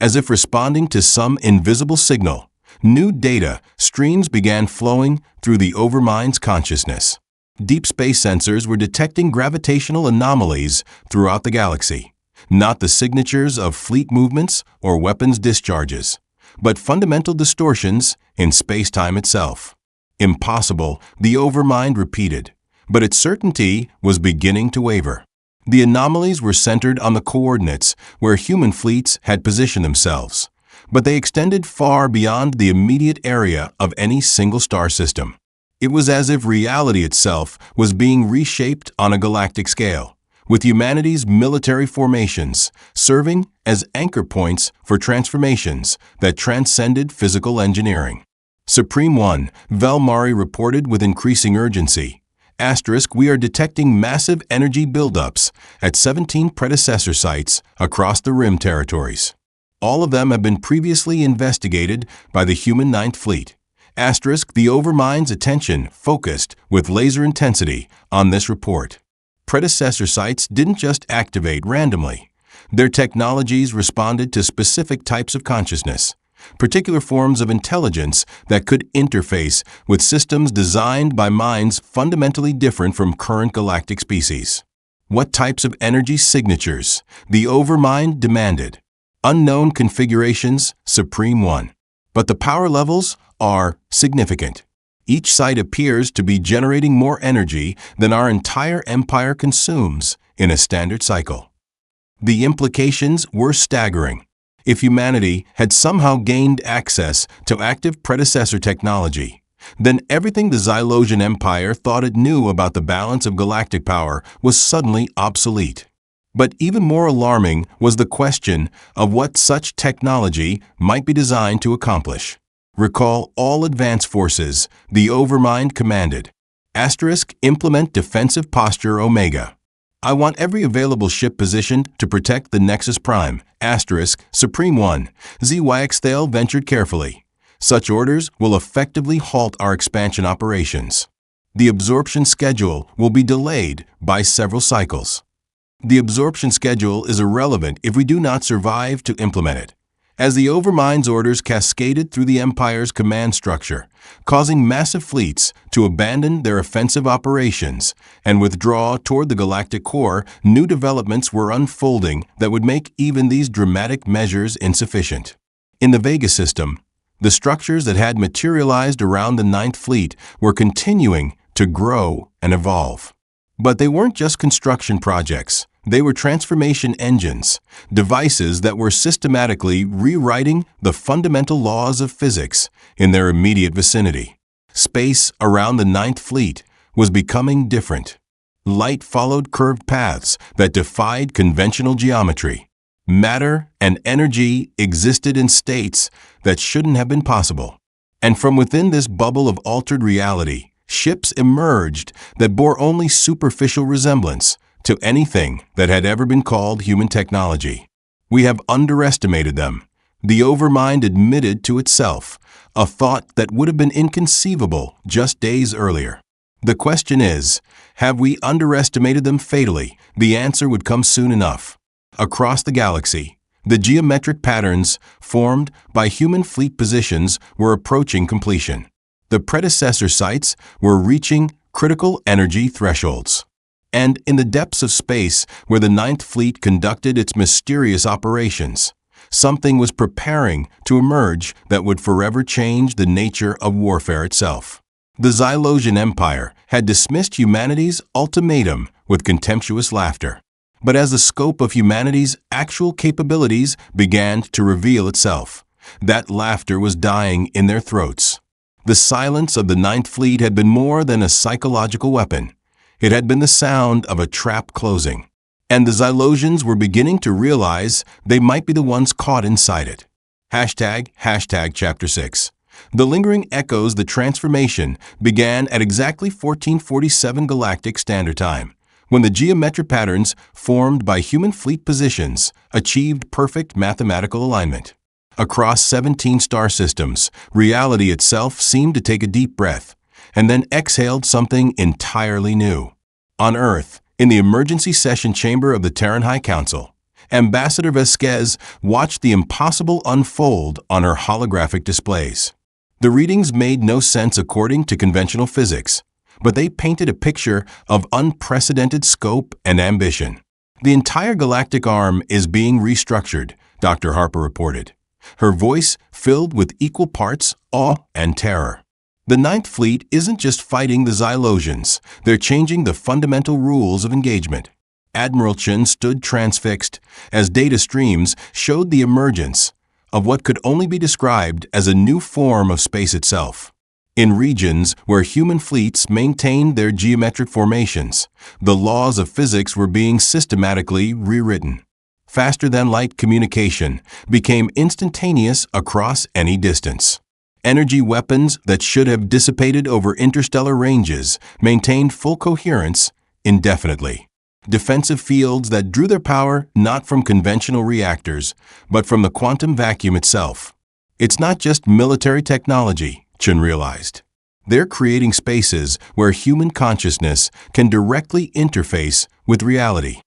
As if responding to some invisible signal, new data streams began flowing through the Overmind's consciousness. Deep space sensors were detecting gravitational anomalies throughout the galaxy, not the signatures of fleet movements or weapons discharges, but fundamental distortions in space-time itself. Impossible, the Overmind repeated, but its certainty was beginning to waver. The anomalies were centered on the coordinates where human fleets had positioned themselves, but they extended far beyond the immediate area of any single star system. It was as if reality itself was being reshaped on a galactic scale, with humanity's military formations serving as anchor points for transformations that transcended physical engineering. Supreme One, Velmari reported with increasing urgency. We are detecting massive energy buildups at 17 predecessor sites across the Rim territories. All of them have been previously investigated by the human Ninth Fleet. The Overmind's attention focused with laser intensity on this report. Predecessor sites didn't just activate randomly. Their technologies responded to specific types of consciousness, particular forms of intelligence that could interface with systems designed by minds fundamentally different from current galactic species. What types of energy signatures? The Overmind demanded. Unknown configurations, Supreme One. But the power levels are significant. Each site appears to be generating more energy than our entire empire consumes in a standard cycle. The implications were staggering. If humanity had somehow gained access to active predecessor technology, then everything the Xylosian Empire thought it knew about the balance of galactic power was suddenly obsolete. But even more alarming was the question of what such technology might be designed to accomplish. Recall all advance forces, the Overmind commanded. Implement defensive posture Omega. I want every available ship positioned to protect the Nexus Prime. Supreme One, Zyxthale ventured carefully. Such orders will effectively halt our expansion operations. The absorption schedule will be delayed by several cycles. The absorption schedule is irrelevant if we do not survive to implement it. As the Overmind's orders cascaded through the Empire's command structure, causing massive fleets to abandon their offensive operations and withdraw toward the galactic core, new developments were unfolding that would make even these dramatic measures insufficient. In the Vega system, the structures that had materialized around the Ninth Fleet were continuing to grow and evolve. But they weren't just construction projects. They were transformation engines, devices that were systematically rewriting the fundamental laws of physics in their immediate vicinity. Space around the Ninth Fleet was becoming different. Light followed curved paths that defied conventional geometry. Matter and energy existed in states that shouldn't have been possible. And from within this bubble of altered reality, ships emerged that bore only superficial resemblance to anything that had ever been called human technology. We have underestimated them, the Overmind admitted to itself, a thought that would have been inconceivable just days earlier. The question is, have we underestimated them fatally? The answer would come soon enough. Across the galaxy, the geometric patterns formed by human fleet positions were approaching completion. The predecessor sites were reaching critical energy thresholds. And in the depths of space where the Ninth Fleet conducted its mysterious operations, something was preparing to emerge that would forever change the nature of warfare itself. The Xylosian Empire had dismissed humanity's ultimatum with contemptuous laughter. But as the scope of humanity's actual capabilities began to reveal itself, that laughter was dying in their throats. The silence of the Ninth Fleet had been more than a psychological weapon. It had been the sound of a trap closing, and the Xylosians were beginning to realize they might be the ones caught inside it. Chapter 6. The lingering echoes the transformation began at exactly 1447 Galactic Standard Time, when the geometric patterns formed by human fleet positions achieved perfect mathematical alignment. Across 17 star systems, reality itself seemed to take a deep breath, and then exhaled something entirely new. On Earth, in the emergency session chamber of the Terran High Council, Ambassador Vasquez watched the impossible unfold on her holographic displays. The readings made no sense according to conventional physics, but they painted a picture of unprecedented scope and ambition. The entire galactic arm is being restructured, Dr. Harper reported, her voice filled with equal parts awe and terror. The Ninth Fleet isn't just fighting the Xylosians, they're changing the fundamental rules of engagement. Admiral Chen stood transfixed as data streams showed the emergence of what could only be described as a new form of space itself. In regions where human fleets maintained their geometric formations, the laws of physics were being systematically rewritten. Faster-than-light communication became instantaneous across any distance. Energy weapons that should have dissipated over interstellar ranges maintained full coherence indefinitely. Defensive fields that drew their power not from conventional reactors, but from the quantum vacuum itself. It's not just military technology, Chen realized. They're creating spaces where human consciousness can directly interface with reality.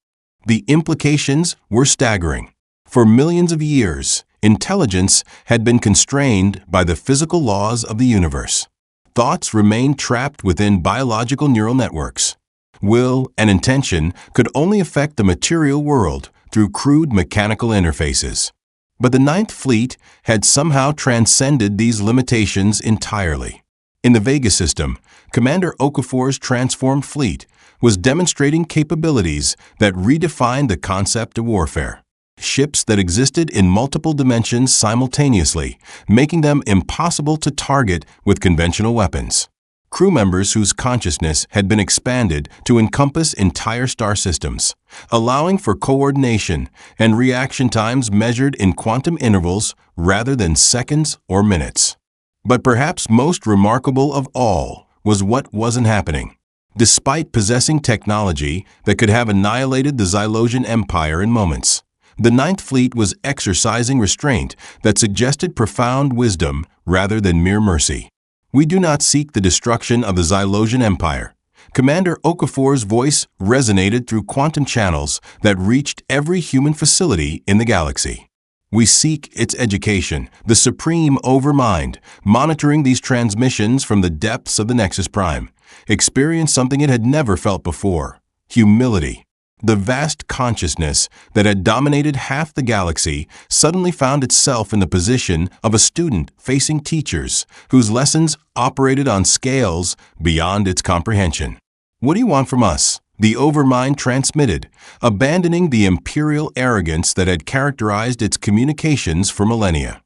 The implications were staggering. For millions of years, intelligence had been constrained by the physical laws of the universe. Thoughts remained trapped within biological neural networks. Will and intention could only affect the material world through crude mechanical interfaces. But the Ninth Fleet had somehow transcended these limitations entirely. In the Vega system, Commander Okafor's transformed fleet was demonstrating capabilities that redefined the concept of warfare. Ships that existed in multiple dimensions simultaneously, making them impossible to target with conventional weapons. Crew members whose consciousness had been expanded to encompass entire star systems, allowing for coordination and reaction times measured in quantum intervals rather than seconds or minutes. But perhaps most remarkable of all was what wasn't happening. Despite possessing technology that could have annihilated the Xylosian Empire in moments, the Ninth Fleet was exercising restraint that suggested profound wisdom rather than mere mercy. We do not seek the destruction of the Xylosian Empire. Commander Okafor's voice resonated through quantum channels that reached every human facility in the galaxy. We seek its education, the supreme overmind, monitoring these transmissions from the depths of the Nexus Prime, experienced something it had never felt before: humility. The vast consciousness that had dominated half the galaxy suddenly found itself in the position of a student facing teachers whose lessons operated on scales beyond its comprehension. "What do you want from us?" the overmind transmitted, abandoning the imperial arrogance that had characterized its communications for millennia.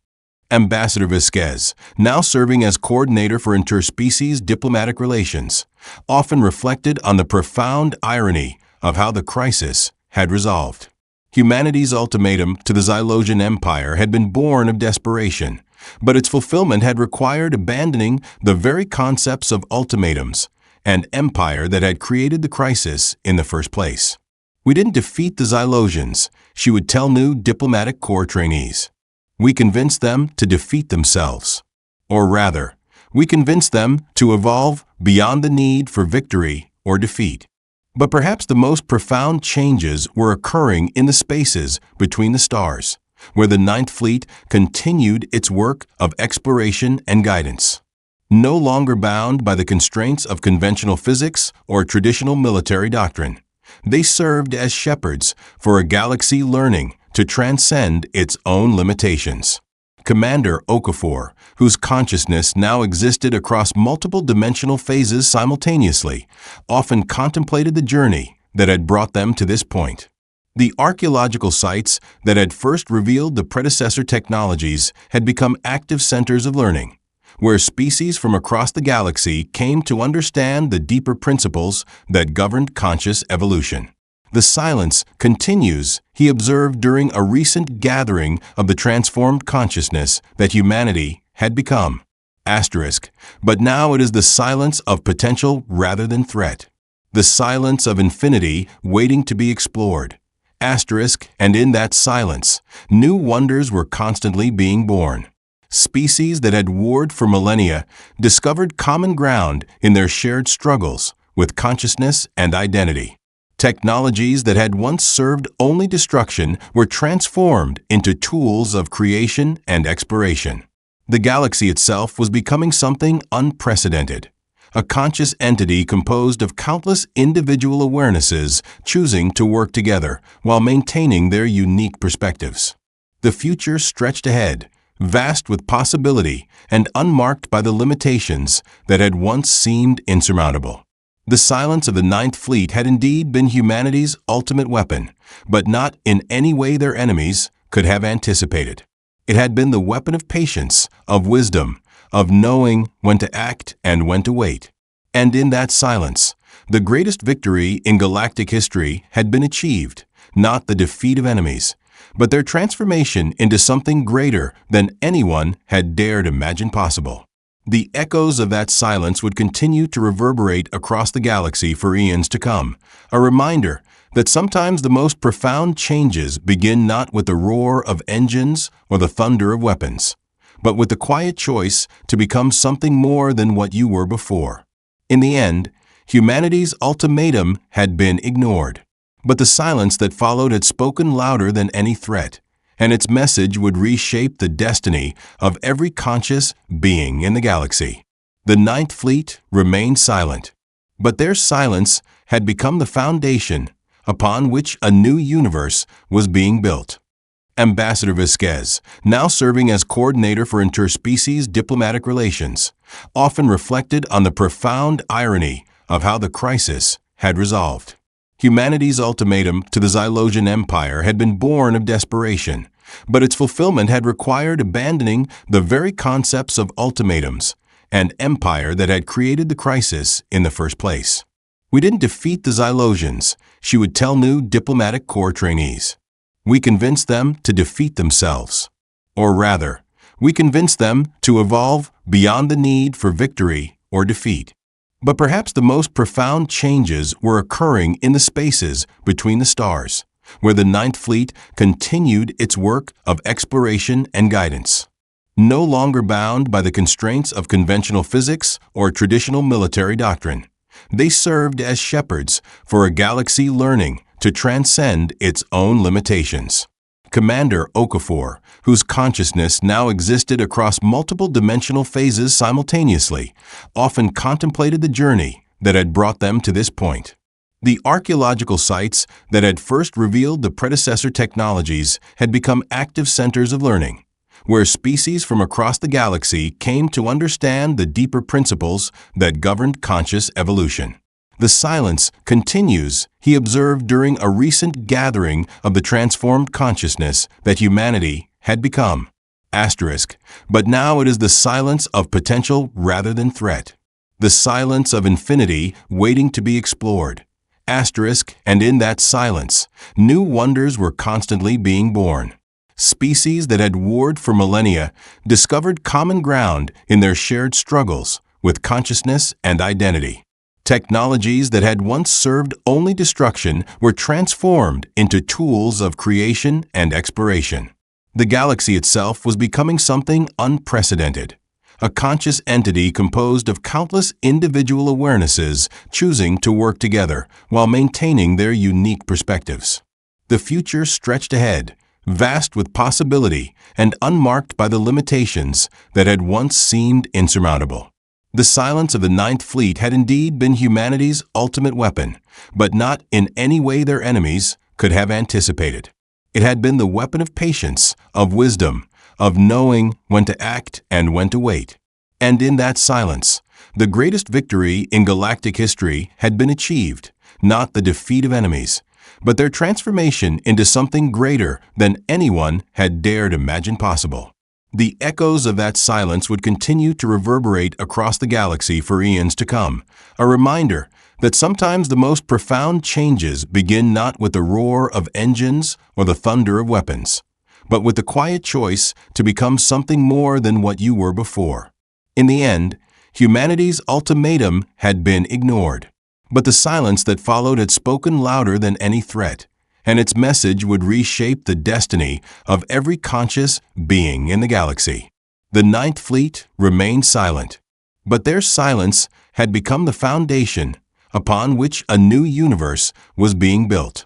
Ambassador Vasquez, now serving as coordinator for interspecies diplomatic relations, often reflected on the profound irony of how the crisis had resolved. Humanity's ultimatum to the Xylosian Empire had been born of desperation, but its fulfillment had required abandoning the very concepts of ultimatums and empire that had created the crisis in the first place. "We didn't defeat the Xylosians," she would tell new diplomatic corps trainees. "We convinced them to defeat themselves. Or rather, we convinced them to evolve beyond the need for victory or defeat." But perhaps the most profound changes were occurring in the spaces between the stars, where the Ninth Fleet continued its work of exploration and guidance. No longer bound by the constraints of conventional physics or traditional military doctrine, they served as shepherds for a galaxy learning to transcend its own limitations. Commander Okafor, whose consciousness now existed across multiple dimensional phases simultaneously, often contemplated the journey that had brought them to this point. The archaeological sites that had first revealed the predecessor technologies had become active centers of learning, where species from across the galaxy came to understand the deeper principles that governed conscious evolution. "The silence continues," he observed during a recent gathering of the transformed consciousness that humanity had become. But now it is the silence of potential rather than threat. The silence of infinity waiting to be explored. And in that silence, new wonders were constantly being born. Species that had warred for millennia discovered common ground in their shared struggles with consciousness and identity. Technologies that had once served only destruction were transformed into tools of creation and exploration. The galaxy itself was becoming something unprecedented, a conscious entity composed of countless individual awarenesses choosing to work together while maintaining their unique perspectives. The future stretched ahead, vast with possibility and unmarked by the limitations that had once seemed insurmountable. The silence of the Ninth Fleet had indeed been humanity's ultimate weapon, but not in any way their enemies could have anticipated. It had been the weapon of patience, of wisdom, of knowing when to act and when to wait. And in that silence, the greatest victory in galactic history had been achieved, not the defeat of enemies, but their transformation into something greater than anyone had dared imagine possible. The echoes of that silence would continue to reverberate across the galaxy for eons to come, a reminder that sometimes the most profound changes begin not with the roar of engines or the thunder of weapons, but with the quiet choice to become something more than what you were before. In the end, humanity's ultimatum had been ignored, but the silence that followed had spoken louder than any threat, and its message would reshape the destiny of every conscious being in the galaxy. The Ninth Fleet remained silent, but their silence had become the foundation upon which a new universe was being built. Ambassador Vasquez, now serving as coordinator for interspecies diplomatic relations, often reflected on the profound irony of how the crisis had resolved. Humanity's ultimatum to the Xylosian Empire had been born of desperation, but its fulfillment had required abandoning the very concepts of ultimatums and empire that had created the crisis in the first place. "We didn't defeat the Xylosians," she would tell new diplomatic corps trainees. "We convinced them to defeat themselves. Or rather, we convinced them to evolve beyond the need for victory or defeat." But perhaps the most profound changes were occurring in the spaces between the stars, where the Ninth Fleet continued its work of exploration and guidance. No longer bound by the constraints of conventional physics or traditional military doctrine, they served as shepherds for a galaxy learning to transcend its own limitations. Commander Okafor, whose consciousness now existed across multiple dimensional phases simultaneously, often contemplated the journey that had brought them to this point. The archaeological sites that had first revealed the predecessor technologies had become active centers of learning, where species from across the galaxy came to understand the deeper principles that governed conscious evolution. "The silence continues," he observed during a recent gathering of the transformed consciousness that humanity had become. But now it is the silence of potential rather than threat. The silence of infinity waiting to be explored. And in that silence, new wonders were constantly being born. Species that had warred for millennia discovered common ground in their shared struggles with consciousness and identity. Technologies that had once served only destruction were transformed into tools of creation and exploration. The galaxy itself was becoming something unprecedented, a conscious entity composed of countless individual awarenesses choosing to work together while maintaining their unique perspectives. The future stretched ahead, vast with possibility and unmarked by the limitations that had once seemed insurmountable. The silence of the Ninth Fleet had indeed been humanity's ultimate weapon, but not in any way their enemies could have anticipated. It had been the weapon of patience, of wisdom, of knowing when to act and when to wait. And in that silence, the greatest victory in galactic history had been achieved, not the defeat of enemies, but their transformation into something greater than anyone had dared imagine possible. The echoes of that silence would continue to reverberate across the galaxy for eons to come, a reminder that sometimes the most profound changes begin not with the roar of engines or the thunder of weapons, but with the quiet choice to become something more than what you were before. In the end, humanity's ultimatum had been ignored, but the silence that followed had spoken louder than any threat, and its message would reshape the destiny of every conscious being in the galaxy. The Ninth Fleet remained silent, but their silence had become the foundation upon which a new universe was being built.